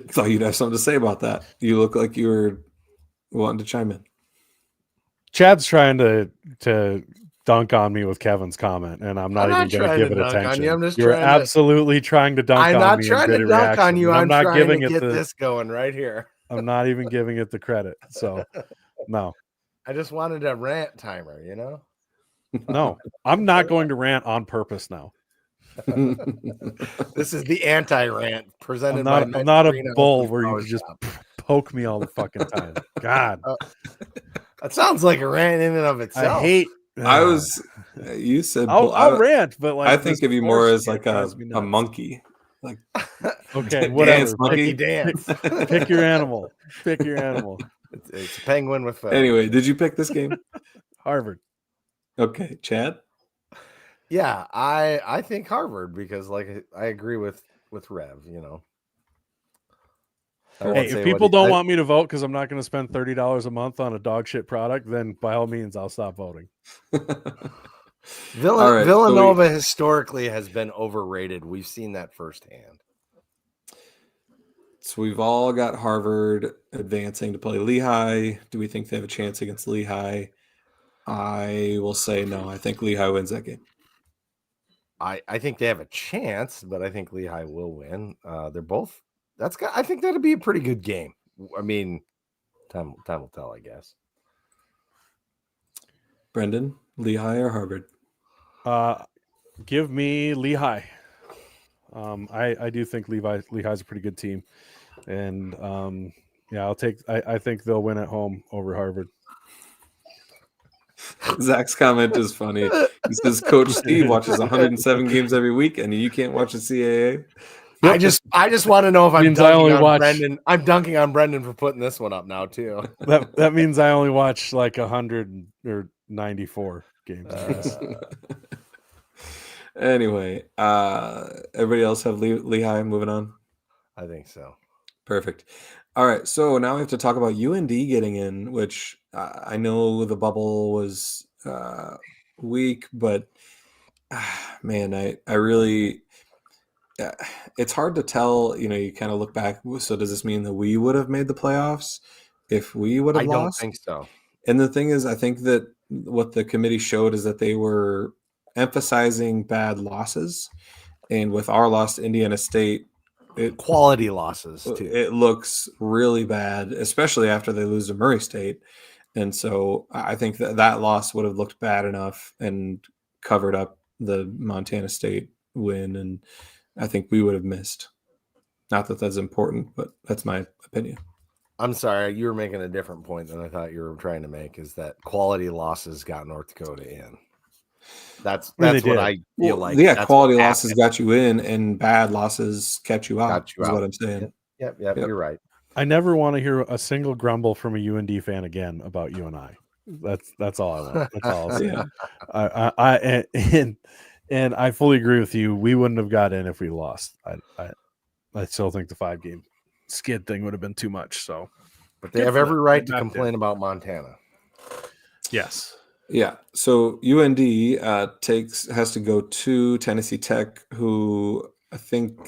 Thought you'd have something to say about that. You look like you were wanting to chime in. Chad's trying to dunk on me with Kevin's comment, and I'm not even going to give it attention. You're absolutely trying to dunk on me. I'm not trying to dunk on you. I'm not giving it this going right here. I'm not even giving it the credit. So, no. I just wanted a rant timer, No, I'm not going to rant on purpose now. This is the anti-rant presented I'm not a bull where you can just poke me all the fucking time. God. That sounds like a rant in and of itself. You said I'll rant, but I think of you more as a monkey. Okay, whatever. Dance, monkey. Dance. Pick your animal. It's a penguin with feathers. Anyway, did you pick this game? Harvard. Okay, Chad? Yeah, I think Harvard, because I agree with with Rev. You know. Hey, if people don't want me to vote because I'm not going to spend $30 a month on a dog shit product, then by all means, I'll stop voting. Villanova historically has been overrated. We've seen that firsthand. So we've all got Harvard advancing to play Lehigh. Do we think they have a chance against Lehigh? I will say no. I think Lehigh wins that game. I think they have a chance, but I think Lehigh will win. They're both. I think that'd be a pretty good game. I mean, time will tell, I guess. Brendan, Lehigh or Harvard? Give me Lehigh. I do think Lehigh's a pretty good team, and yeah, I think they'll win at home over Harvard. Zach's comment is funny. He says, "Coach Steve watches 107 games every week, and you can't watch the CAA." Yep. I just want to know if I'm dunking on Brendan. I'm dunking on Brendan for putting this one up now too. That means I only watch like 194 games. Anyway, everybody else have Lehigh moving on? I think so. Perfect. All right, so now we have to talk about UND getting in, which I know the bubble was weak, but man, I really it's hard to tell. You know, you kind of look back. So does this mean that we would have made the playoffs if we would have lost? I don't think so. And the thing is, I think that what the committee showed is that they were emphasizing bad losses, and with our loss to Indiana State, quality losses too. It looks really bad, especially after they lose to Murray State. And so I think that loss would have looked bad enough and covered up the Montana State win, and I think we would have missed. Not that that's important, but that's my opinion. I'm sorry, you were making a different point than I thought you were trying to make, is that quality losses got North Dakota in. That's what I feel like. Yeah, quality losses got you in, and bad losses kept you out. Is what I'm saying. Yep, you're right. I never want to hear a single grumble from a UND fan again about UNI. That's all I want. That's all I'll say. And I fully agree with you. We wouldn't have got in if we lost. I still think the 5-game skid thing would have been too much. So, but they have every right to complain about Montana. Yes. Yeah. So UND has to go to Tennessee Tech, who I think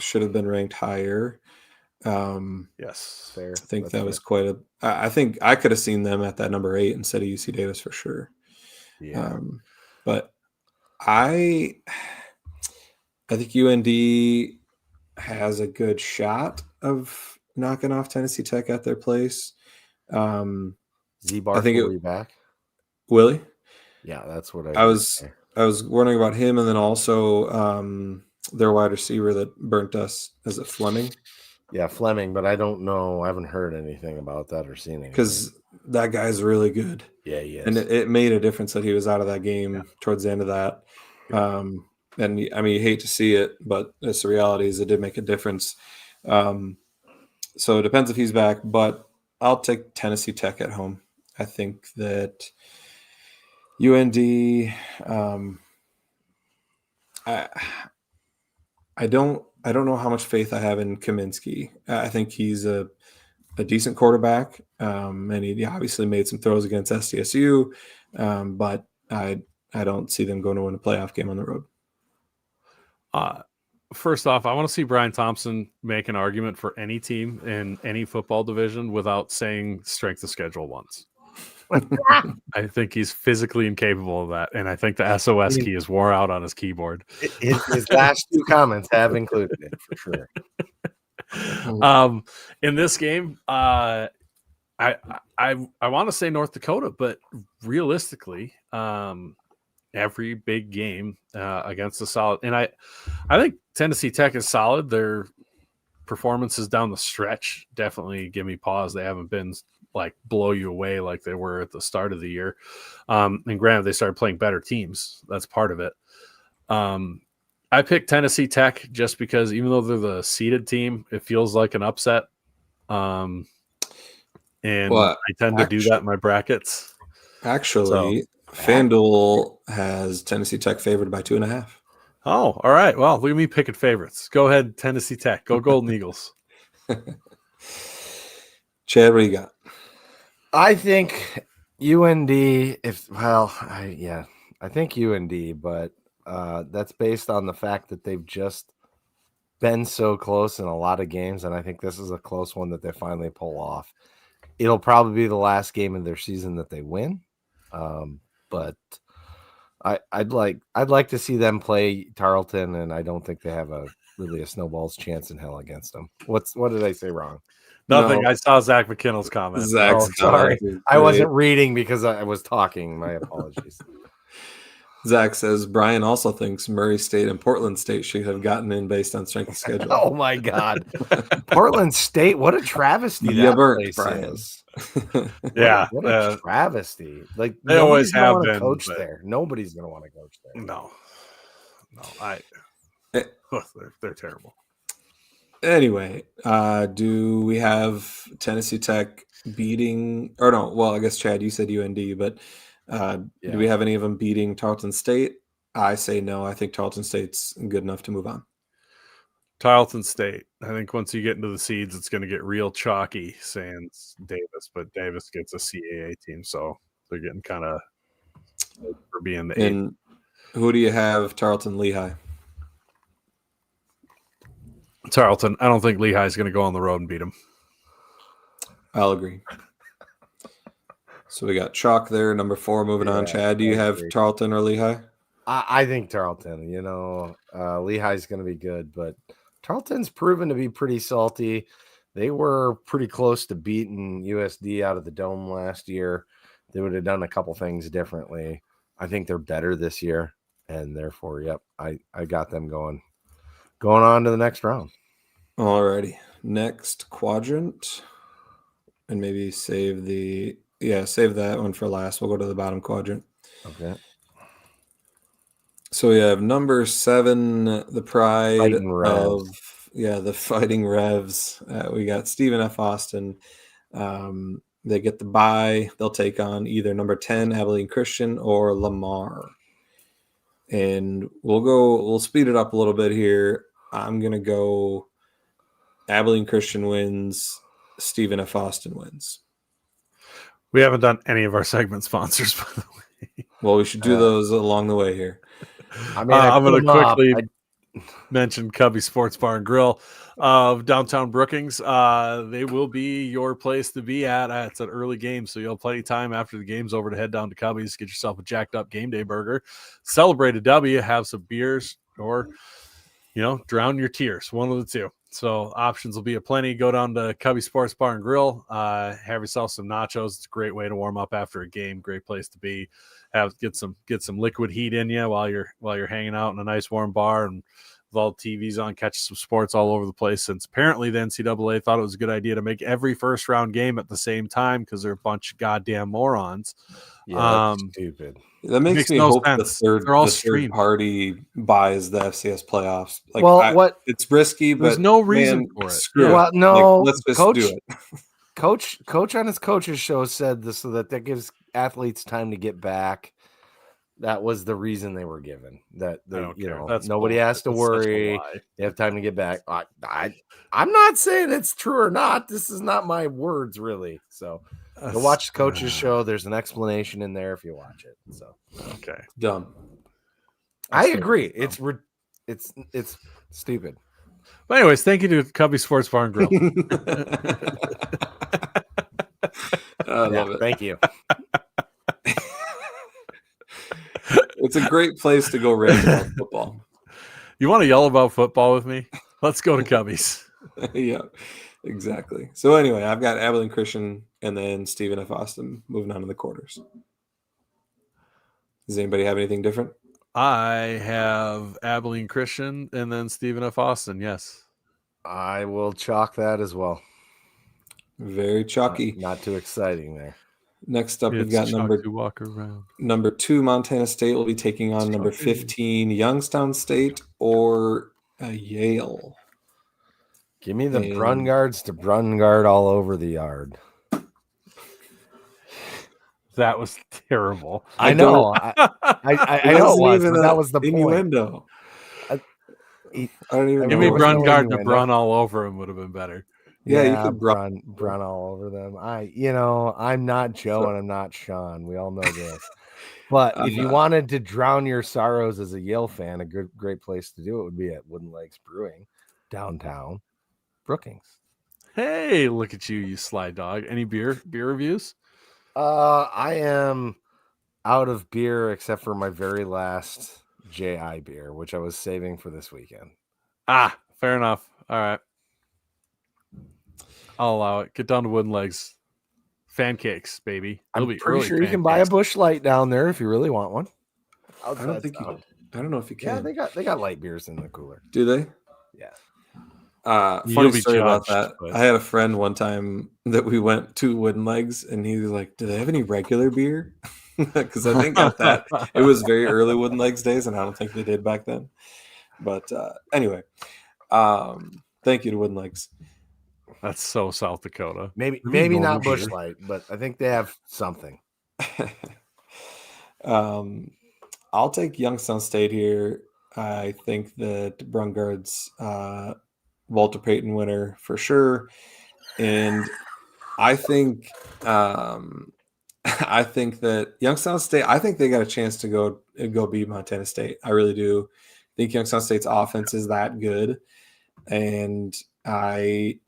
should have been ranked higher. Yes, fair. I think that was quite a. I think I could have seen them at that number 8 instead of UC Davis for sure. Yeah. But I think UND has a good shot of knocking off Tennessee Tech at their place. Z-Bar, I think will be back. Willie? Yeah, that's what I was wondering about him, and then also their wide receiver that burnt us. Is it Fleming? Yeah, Fleming, but I don't know. I haven't heard anything about that or seen anything. Because that guy's really good. Yeah, he is. And it made a difference that he was out of that game towards the end of that. And I mean, you hate to see it, but it's the reality is it did make a difference. So it depends if he's back, but I'll take Tennessee Tech at home. I think that UND, I don't know how much faith I have in Kaminsky. I think he's a decent quarterback, and he obviously made some throws against SDSU, but I don't see them going to win a playoff game on the road. First off, I want to see Brian Thompson make an argument for any team in any football division without saying strength of schedule once. I think he's physically incapable of that, and I think the SOS key is wore out on his keyboard. His last 2 comments have included it for sure. In this game, I want to say North Dakota, but realistically, every big game against a solid, and I think Tennessee Tech is solid. Their performances down the stretch definitely give me pause. They haven't been like blow you away like they were at the start of the year. And granted, they started playing better teams. That's part of it. I picked Tennessee Tech just because even though they're the seeded team, it feels like an upset. And I tend to do that in my brackets. Actually, FanDuel has Tennessee Tech favored by 2.5. Oh, all right. Well, look at me picking favorites. Go ahead, Tennessee Tech. Go Golden Eagles. Chad, what do you got? I think UND. I think UND, but that's based on the fact that they've just been so close in a lot of games, and I think this is a close one that they finally pull off. It'll probably be the last game of their season that they win, but I'd like to see them play Tarleton, and I don't think they have really a snowball's chance in hell against them. What did I say wrong? Nothing. No. I saw Zach McKinnell's comment. Zach's sorry. comment is I wasn't great. reading because I was talking. My apologies. Zach says Brian also thinks Murray State and Portland State should have gotten in based on strength of schedule. Oh my God, Portland State! What a travesty You that burnt, place Brian. is. Yeah. What a travesty! Like They always nobody's gonna have want to been, coach but- there. Nobody's gonna want to coach there. No. Eh. They're terrible. Anyway, do we have Tennessee Tech beating, or no? Well, I guess Chad, you said UND, but Yeah. do we have any of them beating Tarleton State? I say no. I think Tarleton State's good enough to move on. Tarleton State. I think once you get into the seeds, it's going to get real chalky, sans Davis, but Davis gets a CAA team, so they're getting kind of for being the eighth. And who do you have? Tarleton Lehigh. Tarleton. I don't think Lehigh's going to go on the road and beat them. I'll agree. So we got chalk there, number 4. Moving on. Yeah, Chad, do you I have agree. Tarleton or Lehigh? I think Tarleton. Lehigh's going to be good, but Tarleton's proven to be pretty salty. They were pretty close to beating USD out of the dome last year. They would have done a couple things differently. I think they're better this year, and therefore, yep, I got them going on to the next round. Alrighty. Next quadrant. And maybe save that one for last. We'll go to the bottom quadrant. Okay. So we have number 7, the pride Fighting Revs. of the Fighting Revs. We got Stephen F. Austin. They get the bye. They'll take on either number 10, Abilene Christian, or Lamar. And we'll speed it up a little bit here. I'm gonna go Abilene Christian wins, Stephen F. Austin wins. We haven't done any of our segment sponsors, by the way. Well, we should do those along the way here. I mean, I'm going to quickly I mention Cubby Sports Bar and Grill of downtown Brookings. They will be your place to be at. It's an early game, so you'll have plenty of time after the game's over to head down to Cubby's, get yourself a jacked up game day burger, celebrate a W, have some beers, or drown your tears. One of the two. So options will be aplenty. Go down to Cubby Sports Bar and Grill. Have yourself some nachos. It's a great way to warm up after a game. Great place to be. Get some liquid heat in you while you're hanging out in a nice warm bar and with all the TVs on, catching some sports all over the place. Since apparently the NCAA thought it was a good idea to make every first round game at the same time because they're a bunch of goddamn morons. that's stupid. That makes me no hope sense. the They're all third streamed. party buys the FCS playoffs. It's risky, but There's no reason for it. Screw Well, it. no, let's just Coach- do it. Coach on his coach's show said this so that gives athletes time to get back. That was the reason they were given. That I don't care. nobody has to That's such a worry. lie. They have time to get back. I'm not saying it's true or not. This is not my words, really. So go watch the coach's show. There's an explanation in there if you watch it. So Okay. Dumb. I agree. It's stupid. But anyways, thank you to Cubby Sports Bar and Grill. I love it. Thank you. It's a great place to go rant about football. You want to yell about football with me? Let's go to Cubbies. Yeah, exactly. So anyway, I've got Abilene Christian and then Stephen F. Austin moving on to the quarters. Does anybody have anything different? I have Abilene Christian and then Stephen F. Austin. Yes. I will chalk that as well. Very chalky. Not too exciting there. Next up, we've It's got chalk to walk around. number 2, Montana State will be taking on number 15, Youngstown State, or Yale. Give me the And- Brungards to Brungard all over the yard. That was terrible. I know. I know it was, but that was the point. innuendo. I don't even Give know. me What's the Brun way Guard you to win? Brun all over him would have been better. Yeah, you Yeah, could Brun all over them. I'm not Joe and I'm not Sean. We all know this. But if you wanted to drown your sorrows as a Yale fan, a great place to do it would be at Wooden Lakes Brewing, downtown Brookings. Hey, look at you, you sly dog. Any beer reviews? I am out of beer except for my very last JI beer, which I was saving for this weekend. Ah, fair enough. All right. I'll allow it. Get down to Wooden Legs. Fan cakes, baby. I'm It'll be pretty early sure you can buy a pancakes. Bush Light down there if you really want one. I don't think you. I don't know if you Yeah, can. they got light beers in the cooler. Do they? Yeah. You'll Funny be story about judged, that. but- I had a friend one time that we went to Wooden Legs, and he was like, "Do they have any regular beer?" Because I think at that it was very early Wooden Legs days, and I don't think they did back then. But anyway, thank you to Wooden Legs. That's so South Dakota. Maybe normal not Bush beer. Light, but I think they have something. I'll take Youngstown State here. I think that Brungard's Walter Payton winner for sure, and I think I think that Youngstown State. I think they got a chance to go beat Montana State. I really do. I think Youngstown State's offense is that good, and I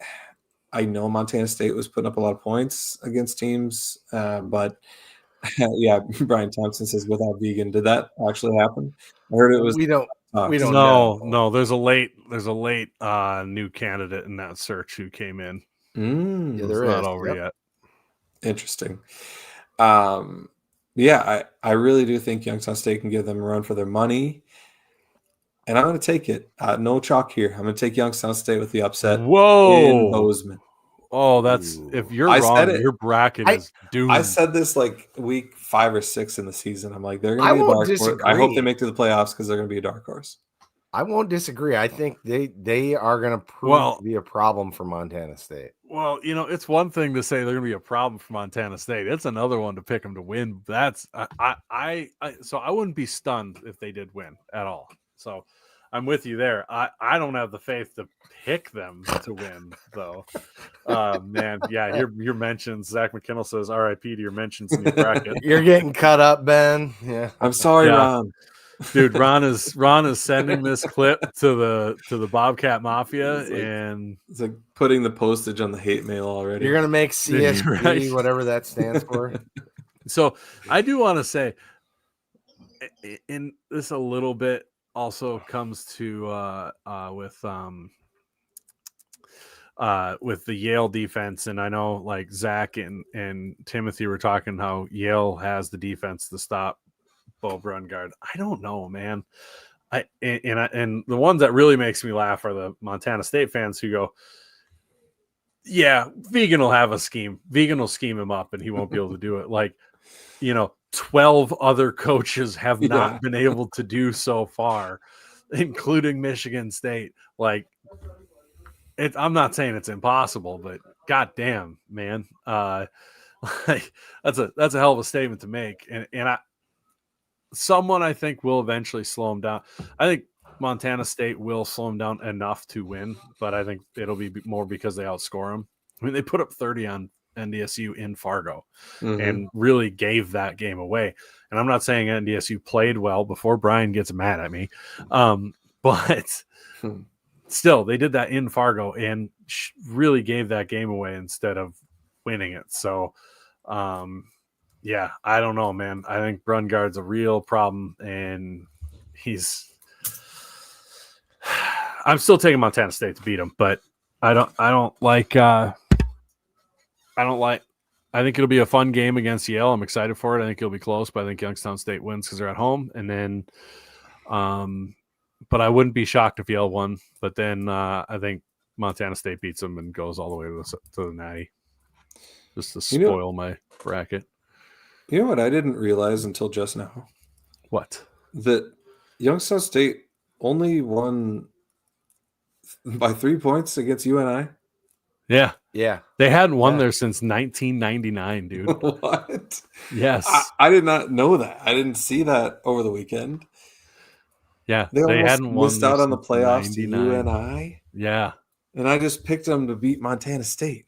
know Montana State was putting up a lot of points against teams, but yeah, Brian Thompson says without vegan. Did that actually happen? I heard it was. We don't No. There's a late new candidate in that search who came in. Yeah, It's there not is. over Yep. yet. Interesting. Yeah, I really do think Youngstown State can give them a run for their money. And I'm going to take it. No chalk here. I'm going to take Youngstown State with the upset in Whoa. Bozeman. Oh, that's Ooh. if you're I wrong, said it. your bracket is doomed. I said this like week 5 or 6 in the season. I'm like, they're going I to be a won't dark horse. I disagree. hope they make it to the playoffs because they're going to be a dark horse. I won't disagree. I think they are going to prove to be a problem for Montana State. Well, it's one thing to say they're going to be a problem for Montana State. It's another one to pick them to win. That's so I wouldn't be stunned if they did win at all. So I'm with you there. I don't have the faith to pick them to win though. Man, yeah, your mentions. Zach McKinnell says R.I.P. to your mentions in your bracket. You're getting cut up, Ben. Yeah, I'm sorry, Yeah. Ron. Dude, Ron is sending this clip to the Bobcat Mafia, and It's like putting the postage on the hate mail already. you're going to make CSB, Right. whatever that stands for. So I do want to say, in this a little bit also comes to with the Yale defense, and I know like Zach and Timothy were talking how Yale has the defense to stop Bo Brungard. I don't know, man. And the ones that really makes me laugh are the Montana State fans who go, yeah, Vegan will have a scheme. Vegan will scheme him up and he won't be able to do it. Like, 12 other coaches have not been able to do so far, including Michigan State. Like, I'm not saying it's impossible, but goddamn, man. Like that's a hell of a statement to make. And someone I think will eventually slow him down. I think Montana State will slow him down enough to win, but I think it'll be more because they outscore him. I mean, they put up 30 on NDSU in Fargo and really gave that game away. And I'm not saying NDSU played well before Brian gets mad at me. But still, they did that in Fargo and really gave that game away instead of winning it. So, yeah, I don't know, man. I think Brungard's a real problem, and I'm still taking Montana State to beat him, but I think it'll be a fun game against Yale. I'm excited for it. I think it'll be close, but I think Youngstown State wins because they're at home. And then, but I wouldn't be shocked if Yale won. But then I think Montana State beats them and goes all the way to the Natty, just to spoil my bracket. You know what I didn't realize until just now? What? That Youngstown State only won by 3 points against UNI. Yeah. Yeah. They hadn't won there since 1999, dude. What? Yes. I did not know that. I didn't see that over the weekend. Yeah, They almost hadn't won missed out on the since playoffs to 99. UNI, Yeah. and I just picked them to beat Montana State.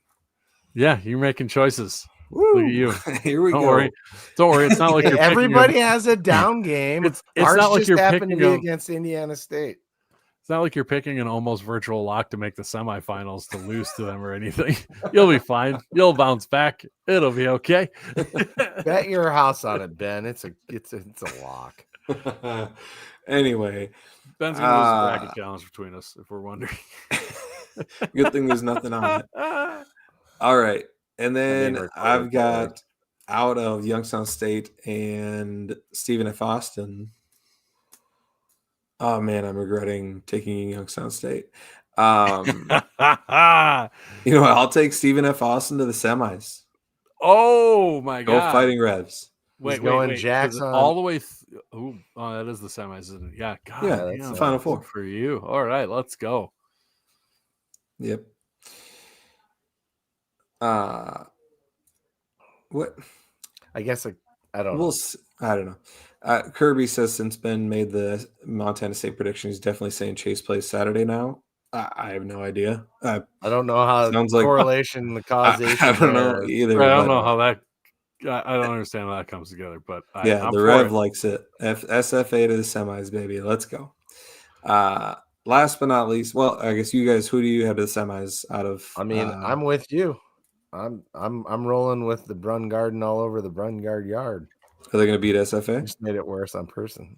Yeah, you're making choices. Woo! Look at you. Here we Don't go. worry. Don't worry. It's not like you're Everybody picking has a down game. It's Ours not like just you're happened to picking be them. against Indiana State. It's not like you're picking an almost virtual lock to make the semifinals to lose to them or anything. You'll be fine. You'll bounce back. It'll be okay. Bet your house on it, Ben. It's a lock. Anyway, Ben's gonna lose the bracket challenge between us if we're wondering. good thing there's nothing on it. All right, and then I've got out of Youngstown State and Stephen F. Austin. Oh man, I'm regretting taking Youngstown State. I'll take Stephen F. Austin to the semis. Oh my Go God! Fighting Revs. Wait. Jackson all the way. That is the semis, isn't it? Yeah. God, yeah, that's the Final Four for you. All right, let's go. Yep. What? I guess I don't know. I don't know. Kirby says since Ben made the Montana State prediction, he's definitely saying Chase plays Saturday now. I have no idea. I don't know how sounds correlation, the causation. I don't know either. I don't know how that. I don't understand how that comes together, but the Rev likes it. SFA to the semis, baby. Let's go. Last but not least, well, I guess you guys. Who do you have to the semis out of? I mean, I'm with you. I'm rolling with the Brun Garden all over the Brungard yard. Are they going to beat SFA? Just made it worse on person.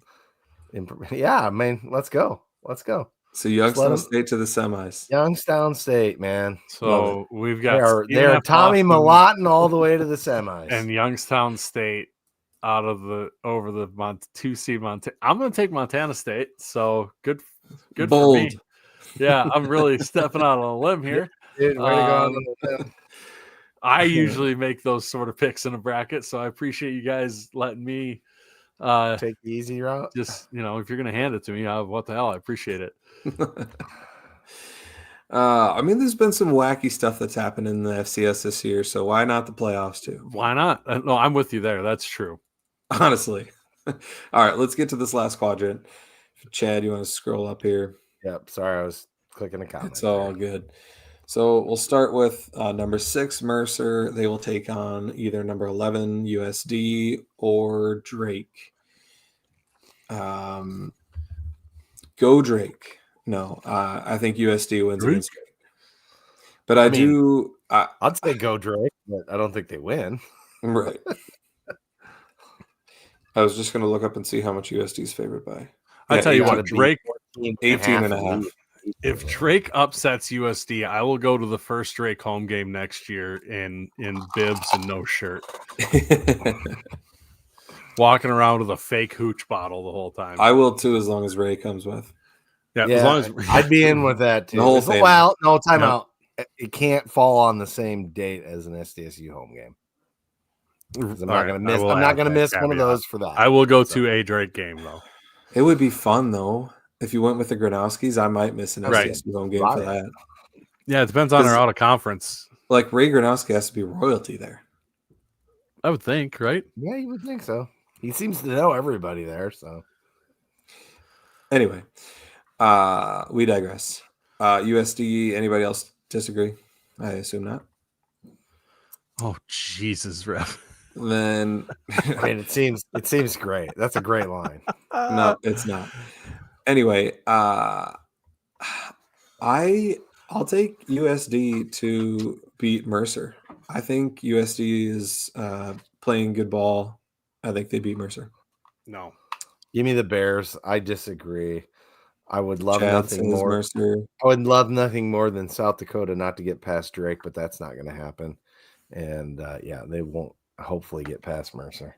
Yeah, I mean, let's go. So Youngstown State to the semis. Youngstown State, man. So we've got they are Tommy Malatin all the way to the semis, and Youngstown State out of the over the 2-seed Montana. I'm going to take Montana State. So good Bold. for me. Yeah, I'm really stepping out on a limb here. Dude, way to go on the limb. I usually make those sort of picks in a bracket, so I appreciate you guys letting me take the easy route. Just, if you're going to hand it to me, what the hell? I appreciate it. I mean, there's been some wacky stuff that's happened in the FCS this year, so why not the playoffs too? Why not? No, I'm with you there. That's true. Honestly. All right, let's get to this last quadrant. Chad, you want to scroll up here? Yep. Sorry, I was clicking a comment. It's all good. So we'll start with number 6, Mercer. They will take on either number 11, USD, or Drake. Go Drake. No, I think USD wins against Drake. But I'd say go Drake, but I don't think they win. Right. I was just going to look up and see how much USD is favored by. I'll tell you what, Drake, 18.5. If Drake upsets USD, I will go to the first Drake home game next year in bibs and no shirt. Walking around with a fake hooch bottle the whole time. I will too, as long as Ray comes with. Yeah, as long as I'd be in with that too. The whole thing. Well, no, time out. It can't fall on the same date as an SDSU home game. I'm not going to miss. I'm not going to miss one of those for that. I will go to a Drake game though. It would be fun though. If you went with the Gronowskis, I might miss an SDSU home game for that. Yeah, it depends on our out of conference. Like Ray Gronowski has to be royalty there. I would think, right? Yeah, you would think so. He seems to know everybody there. So anyway, we digress. USD. Anybody else disagree? I assume not. Oh Jesus, Rev. Then I mean, it seems great. That's a great line. No, it's not. Anyway, I'll take USD to beat Mercer. I think USD is playing good ball. I think they beat Mercer. No. Give me the Bears. I disagree. I would love nothing more. Mercer. I would love nothing more than South Dakota not to get past Drake, but that's not going to happen. And they won't hopefully get past Mercer.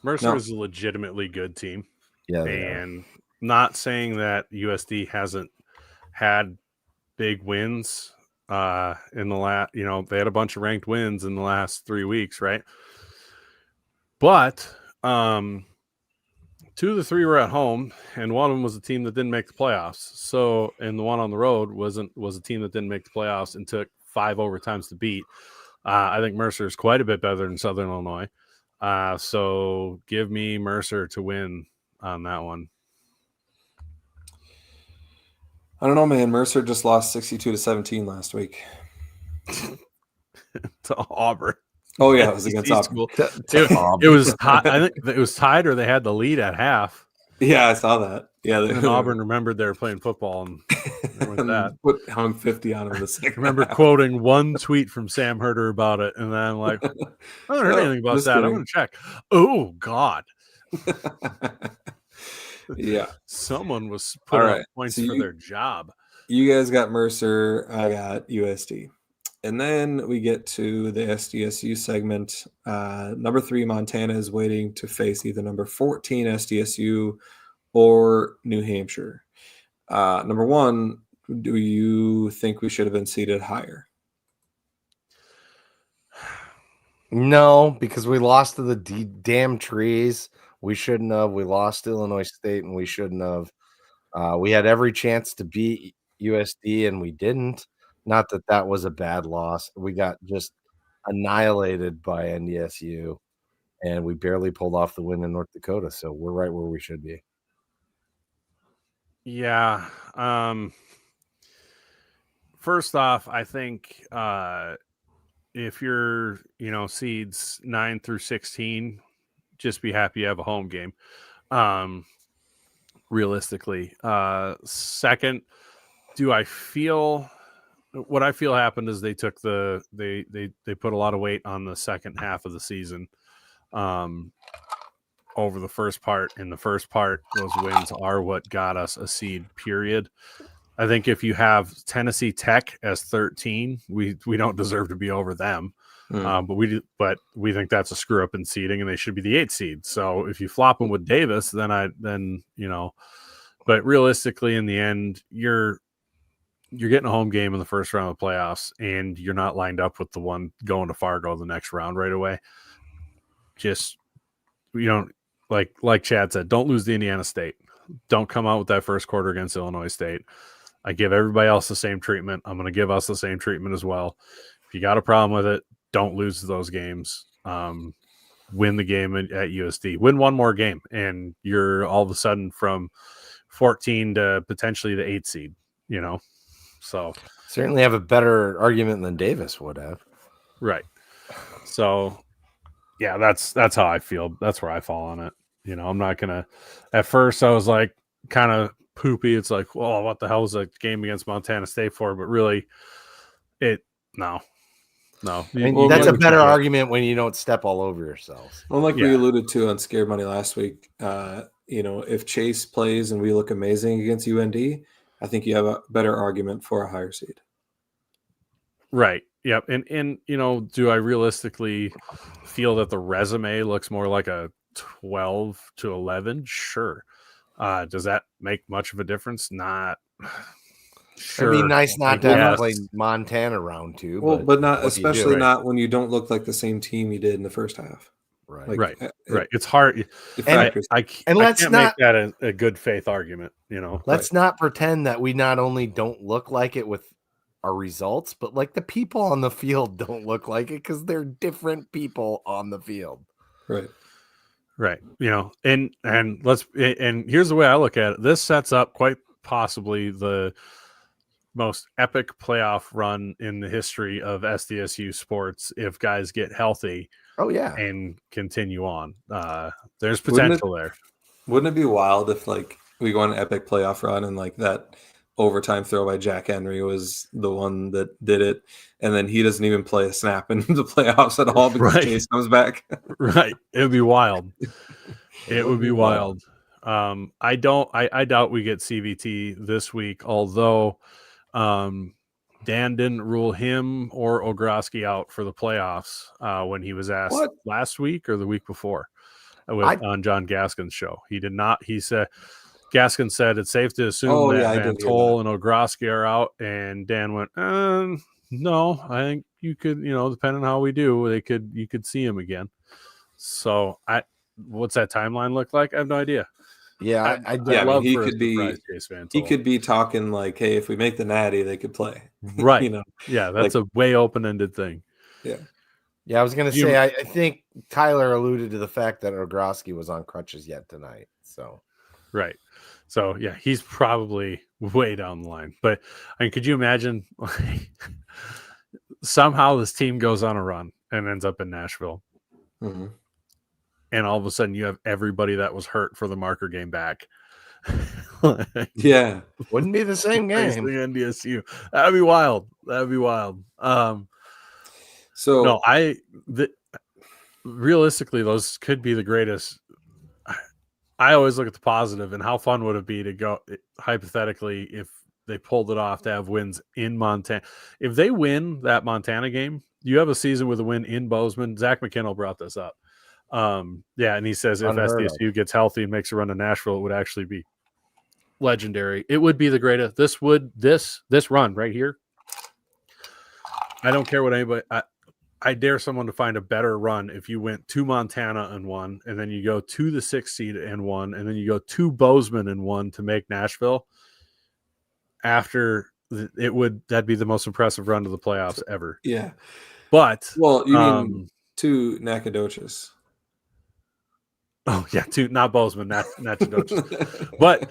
Mercer is a legitimately good team. Yeah, and not saying that USD hasn't had big wins in the last, they had a bunch of ranked wins in the last 3 weeks, right? But 2 of the 3 were at home, and one of them was a team that didn't make the playoffs. So, and the one on the road was a team that didn't make the playoffs and took 5 overtimes to beat. I think Mercer is quite a bit better than Southern Illinois. So give me Mercer to win on that one. I don't know, man. Mercer just lost 62-17 last week. To Auburn. Oh yeah, it was against SEC Auburn. school. It was tied. I think it was tied, or they had the lead at half. Yeah, I saw that. Yeah, And then Auburn remembered they were playing football and they went that. Hung 50 on him in the second. Remember half. quoting one tweet from Sam Herder about it, and then I'm like, I haven't heard anything about that. I'm going to check. Oh God. Yeah, someone was putting up points for their job. You guys got Mercer, I got USD. And then we get to the SDSU segment. Number 3, Montana is waiting to face either number 14 SDSU or New Hampshire. Number 1, do you think we should have been seated higher? No, because we lost to the damn trees. We shouldn't have. We lost to Illinois State, and we shouldn't have. We had every chance to beat USD, and we didn't. Not that that was a bad loss. We got just annihilated by NDSU, and we barely pulled off the win in North Dakota. So we're right where we should be. Yeah. First off, I think if you're, seeds 9 through 16, just be happy you have a home game. Realistically. Second, what I feel happened is they took they put a lot of weight on the second half of the season over the first part. In the first part, those wins are what got us a seed, period. I think if you have Tennessee Tech as 13, we don't deserve to be over them. But we think that's a screw up in seeding, and they should be the 8th seed. So if you flop them with Davis, then but realistically, in the end, you're getting a home game in the first round of the playoffs, and you're not lined up with the one going to Fargo the next round right away. Just, like Chad said, don't lose to Indiana State. Don't come out with that first quarter against Illinois State. I give everybody else the same treatment. I'm going to give us the same treatment as well. If you got a problem with it, don't lose those games. Win the game at USD. Win one more game, and you're all of a sudden from 14 to potentially the 8th seed, So certainly have a better argument than Davis would have. Right. So yeah, that's how I feel. That's where I fall on it. I'm not gonna. At first, I was like kind of poopy. It's like, well, what the hell is a game against Montana State for? But really, no. I mean, that's a better argument when you don't step all over yourselves. Well, like we alluded to on Scared Money last week, if Chase plays and we look amazing against UND, I think you have a better argument for a higher seed. Right. Yep. And do I realistically feel that the resume looks more like a 12 to 11? Sure. Does that make much of a difference? Not. Sure. It'd be nice not to have to play Montana round 2. Well, but not especially not when you don't look like the same team you did in the first half. Right. Right. It's hard. I can't make that a good faith argument. Let's not pretend that we not only don't look like it with our results, but like the people on the field don't look like it because they're different people on the field. Right. Right. And here's the way I look at it. This sets up quite possibly the most epic playoff run in the history of SDSU sports if guys get healthy. Oh yeah, and continue on. There's potential there. Wouldn't it be wild if we go on an epic playoff run and that overtime throw by Jack Henry was the one that did it, and then he doesn't even play a snap in the playoffs at all because Chase comes back? Right. It would be wild. It would be wild. I doubt we get CVT this week, although Dan didn't rule him or Ogroski out for the playoffs when he was asked last week or the week before on John Gaskin's show. He did not. He said, Gaskin said it's safe to assume that Van Tol and Ogroski are out, and Dan went, no, I think you could, depending on how we do, you could see him again. So what's that timeline look like? I have no idea. Yeah, he could be talking like, hey, if we make the natty, they could play. Right. Yeah, that's a way open-ended thing. Yeah. Yeah, I was gonna say I think Tyler alluded to the fact that Ogroski was on crutches yet tonight. So right. So yeah, he's probably way down the line. But I mean, could you imagine like, somehow this team goes on a run and ends up in Nashville, Mm-hmm. and all of a sudden you have everybody that was hurt for the marker game back. Yeah. Wouldn't be the same Facing game. NDSU. That'd be wild. That'd be wild. So No, realistically, those could be the greatest. I always look at the positive, and how fun would it be to go hypothetically if they pulled it off to have wins in Montana. If they win that Montana game, you have a season with a win in Bozeman. Zach McKinnell brought this up. Yeah, and he says if Unheard of. SDSU gets healthy and makes a run to Nashville, it would actually be legendary. It would be the greatest. This run right here. I don't care what anybody. I dare someone to find a better run if you went to Montana and won, and then you go to the 6th seed and won, and then you go to Bozeman and won to make Nashville. That'd be the most impressive run to the playoffs ever. yeah. But Well, you mean to Nacogdoches? Oh yeah, not Bozeman, Nacogdoches. But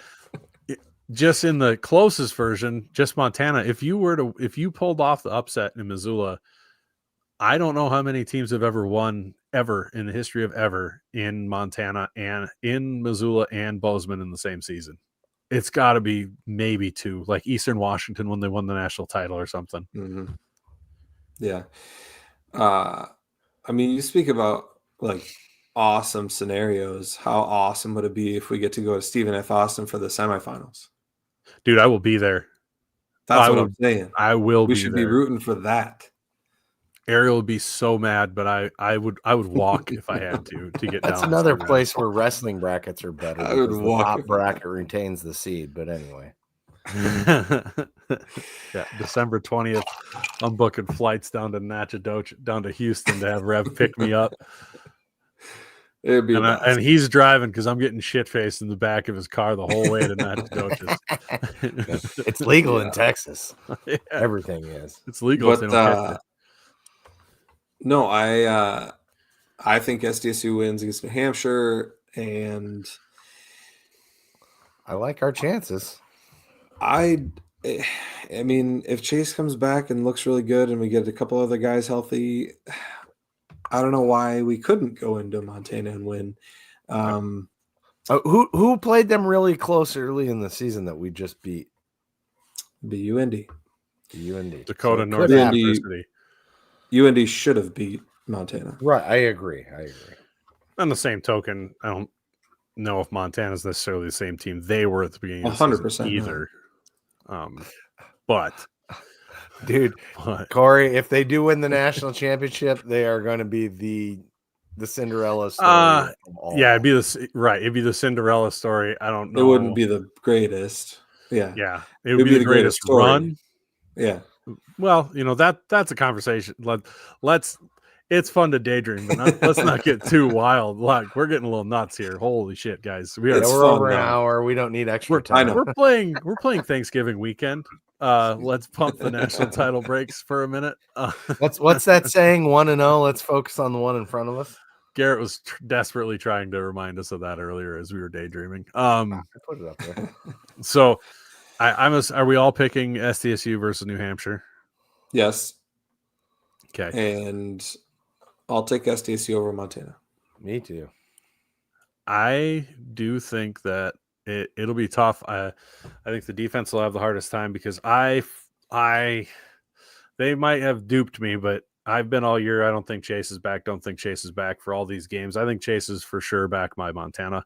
just in the closest version, just Montana. If you pulled off the upset in Missoula, I don't know how many teams have ever won ever in the history of ever in Montana and in Missoula and Bozeman in the same season. It's got to be maybe 2, like Eastern Washington when they won the national title or something. Mm-hmm. Yeah. I mean, you speak about like awesome scenarios. How awesome would it be if we get to go to Stephen F. Austin for the semifinals? Dude, I will be there. That's what I'm saying. I will We be should there. be rooting for that. Ariel would be so mad, but I would walk if I had to get That's down. another place where wrestling brackets are better. I would because the walk top if- bracket retains the seed. But anyway, Yeah, December 20th. I'm booking flights down to Nacogdoches, down to Houston to have Rev pick me up. It'd be And he's driving because I'm getting shit faced in the back of his car the whole way to Nacogdoches. it's legal in Yeah. Texas. Yeah, Everything is. it's legal if But they don't catch it. no, I think SDSU wins against New Hampshire, and I like our chances. I mean, if Chase comes back and looks really good, and we get a couple other guys healthy, I don't know why we couldn't go into Montana and win. Who played them really close early in the season that we just beat? The UND. The UND. Dakota it North could happen. University. UND should have beat Montana. Right, I agree. On the same token, I don't know if Montana's necessarily the same team they were at the beginning of the 100% season either. But Dude, Corey, if they do win the national championship, they are going to be the Cinderella story. Yeah, it'd be the Cinderella story. I don't know. It wouldn't be the greatest. Yeah. Yeah, it would be the greatest story. run. Yeah. Well, that's a conversation. Let's. It's fun to daydream, but let's not get too wild. Like we're getting a little nuts here. Holy shit, guys! We're over an hour. We don't need extra time. We're playing Thanksgiving weekend. Let's pump the national title breaks for a minute. What's that saying? 1-0. Let's focus on the one in front of us. Garrett was desperately trying to remind us of that earlier as we were daydreaming. I put it up there. So, are we all picking SDSU versus New Hampshire? Yes. Okay. And I'll take SDSU over Montana. Me too. I do think that it'll be tough. I think the defense will have the hardest time because they might have duped me, but I've been all year. I don't think Chase is back. Don't think Chase is back for all these games. I think Chase is for sure back by Montana.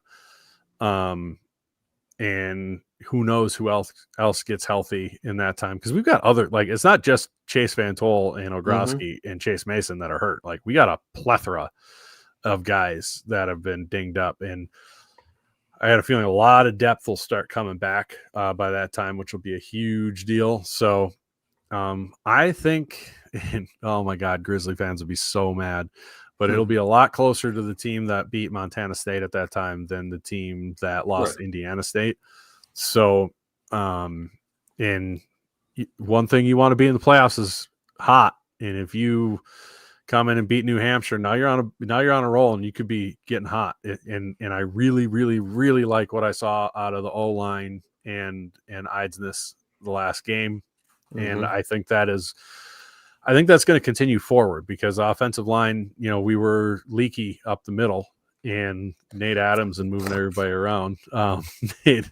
And who knows who else gets healthy in that time? Because we've got other, like, it's not just Chase Van Tol and Ogroski and Chase Mason that are hurt. Like, we got a plethora of guys that have been dinged up. And I had a feeling a lot of depth will start coming back by that time, which will be a huge deal. So I think, oh my God, Grizzly fans will be so mad. But it'll be a lot closer to the team that beat Montana State at that time than the team that lost Indiana State. So, and one thing you want to be in the playoffs is hot. And if you come in and beat New Hampshire. Now you're on a roll, and you could be getting hot. And I really, really, really like what I saw out of the O-line and Eidsness the last game. And I think that's going to continue forward because the offensive line, we were leaky up the middle, and Nate Adams and moving everybody around made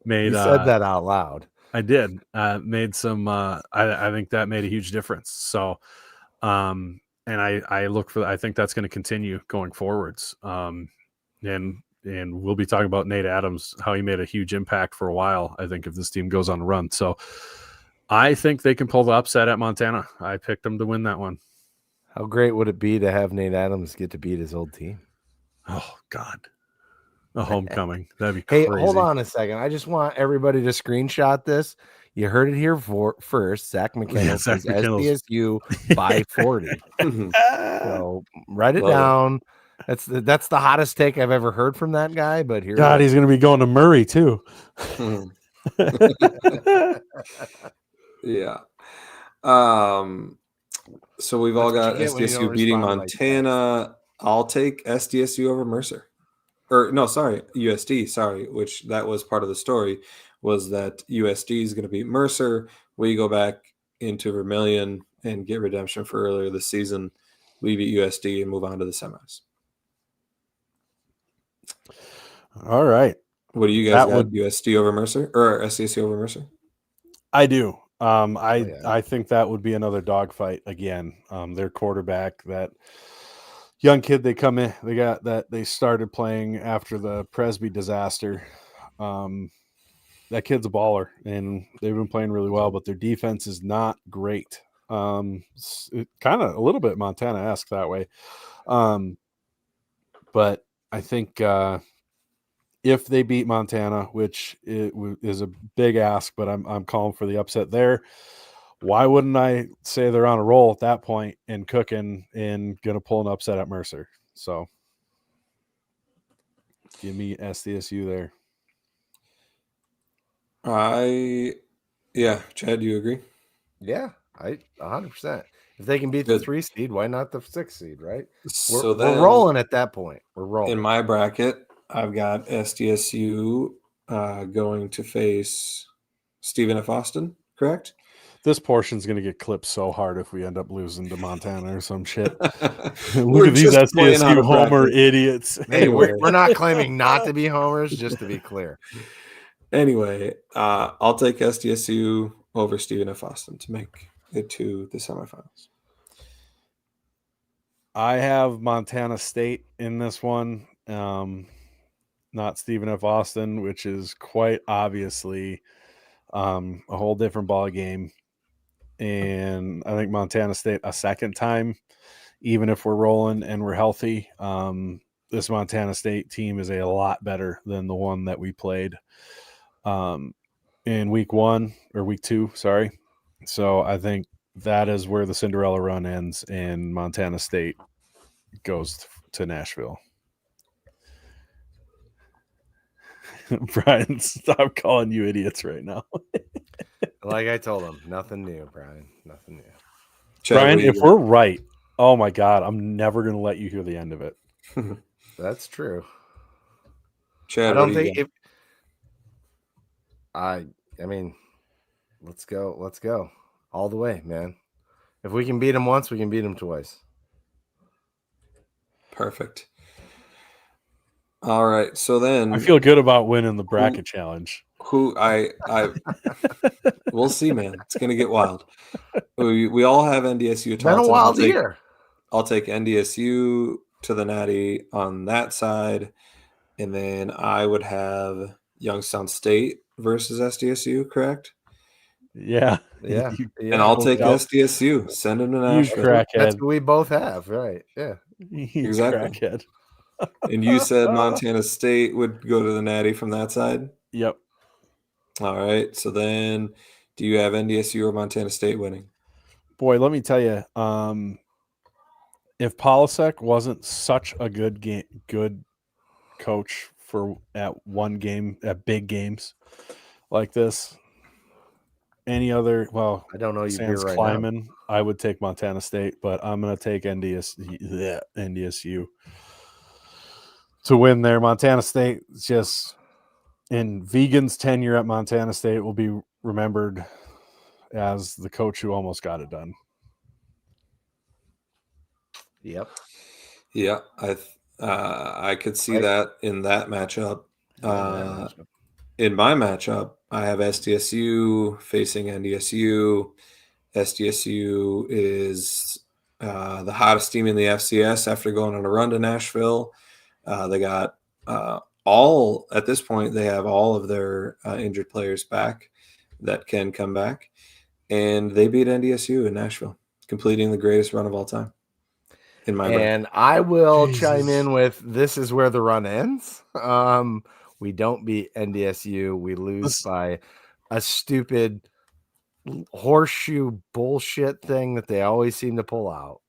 You said that out loud. I did. Made some. I think that made a huge difference. So, and I think that's going to continue going forwards. And we'll be talking about Nate Adams, how he made a huge impact for a while. I think if this team goes on a run, so I think they can pull the upset at Montana. I picked them to win that one. How great would it be to have Nate Adams get to beat his old team? Oh God. A homecoming. That'd be Hey, crazy. hold on a second. I just want everybody to screenshot this. You heard it here first. Zach McKenna says SDSU by 40. So write it down. That's the hottest take I've ever heard from that guy. But here, God, he's going to be going to Murray too. Yeah. So we've all got SDSU beating Montana. I'll take SDSU over Mercer. USD, sorry, which that was part of the story, was that USD is going to beat Mercer. We go back into Vermilion and get redemption for earlier this season. We beat USD and move on to the semis. All right. What do you guys got? USD over Mercer or SDSU over Mercer? I do. I think that would be another dogfight again. Their quarterback, that young kid they started playing after the Presby disaster. That kid's a baller, and they've been playing really well, but their defense is not great. Kind of a little bit Montana-esque that way. But I think if they beat Montana, which is a big ask, but I'm calling for the upset there. Why wouldn't I say they're on a roll at that point and cooking and going to pull an upset at Mercer? So give me SDSU there. Chad, do you agree? Yeah, 100%. If they can beat the 3 seed, why not the 6 seed, right? We're rolling at that point. We're rolling. In my bracket, I've got SDSU going to face Stephen F. Austin, correct? This portion's going to get clipped so hard if we end up losing to Montana or some shit. Look at these SDSU homer idiots. Hey, we're not claiming not to be homers, just to be clear. Anyway, I'll take SDSU over Stephen F. Austin to make it to the semifinals. I have Montana State in this one, not Stephen F. Austin, which is quite obviously a whole different ball game. And I think Montana State a second time, even if we're rolling and we're healthy, this Montana State team is a lot better than the one that we played in week 2. Sorry. So I think that is where the Cinderella run ends, and Montana State goes to Nashville. Brian, stop calling you idiots right now. Like I told him, nothing new, Brian. Nothing new. Brian, if we're right, oh my God, I'm never going to let you hear the end of it. That's true. Chad, I don't think if I mean, let's go all the way, man. If we can beat them once, we can beat them twice. Perfect. All right, so then I feel good about winning the bracket challenge. We'll see, man. It's gonna get wild. We all have NDSU. It's been a wild year. I'll take NDSU to the Natty on that side, and then I would have Youngstown State versus SDSU. Correct? Yeah. And I'll take SDSU. Send them to Nashville. That's what we both have, right? Yeah. Exactly. Crackhead. And you said Montana State would go to the Natty from that side? Yep. All right. So then do you have NDSU or Montana State winning? Boy, let me tell you, if Polasek wasn't such a good coach at big games like this, any other, well, I don't know you beer sans right climbing, I would take Montana State, but I'm going to take NDSU to win there. Montana State just in Vegan's tenure at Montana State will be remembered as the coach who almost got it done. Yep. Yeah, I could see Right. that in that matchup. In my matchup, I have SDSU facing NDSU. SDSU is the hottest team in the FCS after going on a run to Nashville. They got at this point, they have all of their injured players back that can come back. And they beat NDSU in Nashville, completing the greatest run of all time. In my bracket. I will Jesus. chime in with this is where the run ends. We don't beat NDSU. We lose by a stupid horseshoe bullshit thing that they always seem to pull out.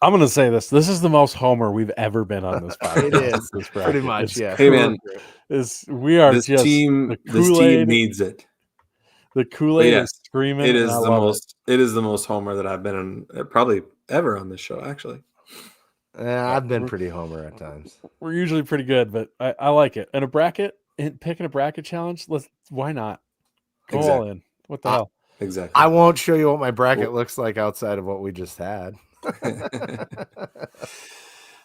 I'm going to say this. This is the most homer we've ever been on this podcast. It is. This Pretty much, yeah. Hey, man. We are this just team needs it. The Kool-Aid is screaming. It is the most homer that I've been in probably ever on this show, actually. I've been pretty homer at times. We're usually pretty good, but I like it. And picking a bracket challenge, why not? Go all in. What the hell? Exactly. I won't show you what my bracket looks like outside of what we just had.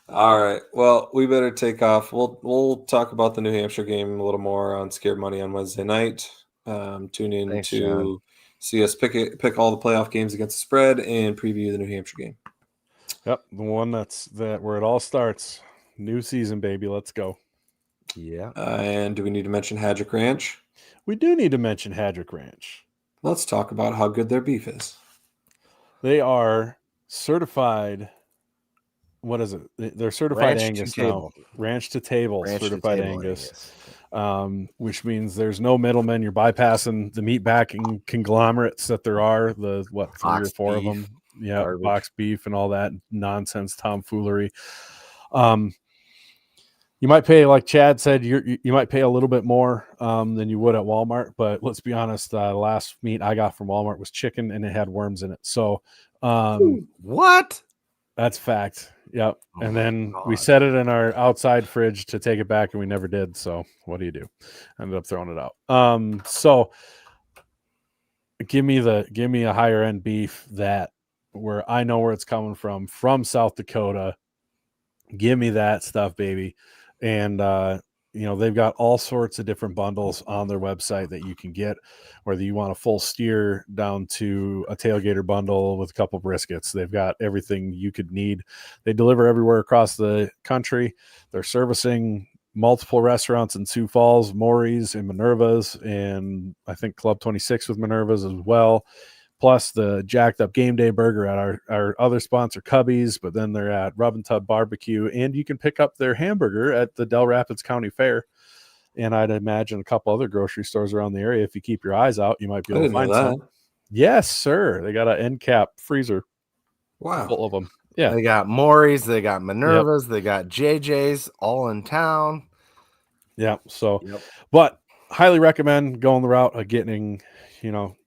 All right. Well, we better take off. We'll talk about the New Hampshire game a little more on Scared Money on Wednesday night. Tune in Thanks, to John. See us pick all the playoff games against the spread and preview the New Hampshire game. Yep, the one where it all starts. New season, baby. Let's go. Yeah. And do we need to mention Hadrick Ranch? We do need to mention Hadrick Ranch. Let's talk about how good their beef is. They are certified. What is it? They're certified Angus now. Ranch to table, certified Angus. Which means there's no middlemen. You're bypassing the meat packing conglomerates that there are. The 3 or 4 of them. Yeah, garbage. Box beef and all that nonsense tomfoolery. You might pay, like Chad said, you might pay a little bit more than you would at Walmart. But let's be honest, the last meat I got from Walmart was chicken and it had worms in it. So what? That's fact. Yep. And then we set it in our outside fridge to take it back, and we never did. So what do? Ended up throwing it out. So give me a higher end beef where I know where it's coming from South Dakota. Give me that stuff, baby. And they've got all sorts of different bundles on their website that you can get, whether you want a full steer down to a tailgater bundle with a couple briskets. They've got everything you could need. They deliver everywhere across the country. They're servicing multiple restaurants in Sioux Falls, Maury's and Minerva's, and I think Club 26 with Minerva's as well. Plus the jacked up game day burger at our other sponsor, Cubby's, but then they're at Rub and Tub Barbecue, and you can pick up their hamburger at the Del Rapids County Fair. And I'd imagine a couple other grocery stores around the area. If you keep your eyes out, you might be able to find some. Yes, sir. They got an end cap freezer. Wow. Full of them. Yeah. They got Maury's, they got Minerva's, They got JJ's all in town. Yeah. So, but highly recommend going the route of getting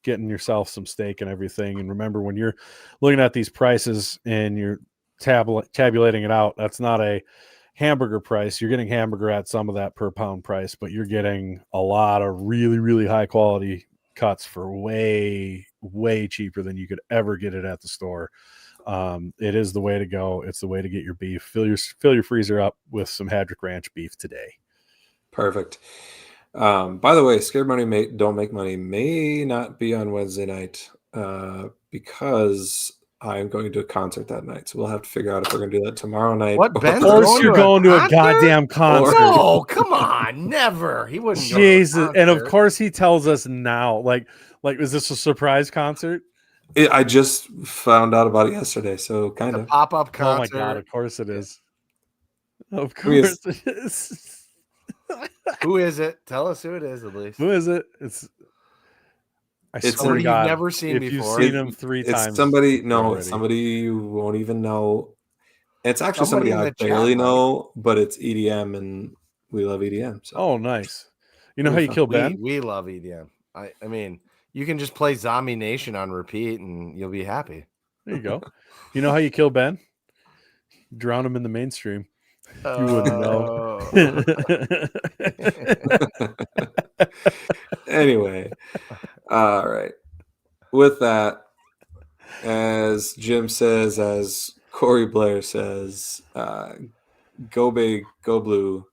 yourself some steak and everything. And remember, when you're looking at these prices and you're tabulating it out, that's not a hamburger price. You're getting hamburger at some of that per pound price, but you're getting a lot of really, really high quality cuts for way, way cheaper than you could ever get it at the store. It is the way to go. It's the way to get your beef. Fill your freezer up with some Hadrick Ranch beef today. Perfect. By the way, Scared Money Don't Make Money may not be on Wednesday night because I'm going to a concert that night. So we'll have to figure out if we're going to do that tomorrow night. What, Of course you're going to a goddamn concert. No, come on. Never. He wouldn't. Jesus. And of course he tells us now, like, is this a surprise concert? I just found out about it yesterday. So kind of pop-up concert. Oh my God. Of course it is. Of course it is. Who is it? Tell us who it is, at least. Who is it? It's somebody you've never seen before. You've seen him 3 times. It's somebody you won't even know. It's actually somebody I barely know, but it's EDM, and we love EDM. So. Oh, nice. You know how you kill Ben? We love EDM. I mean, You can just play Zombie Nation on repeat, and you'll be happy. There you go. You know how you kill Ben? Drown him in the mainstream. You wouldn't know. Anyway, all right. With that, as Jim says, as Corey Blair says, go big, go blue,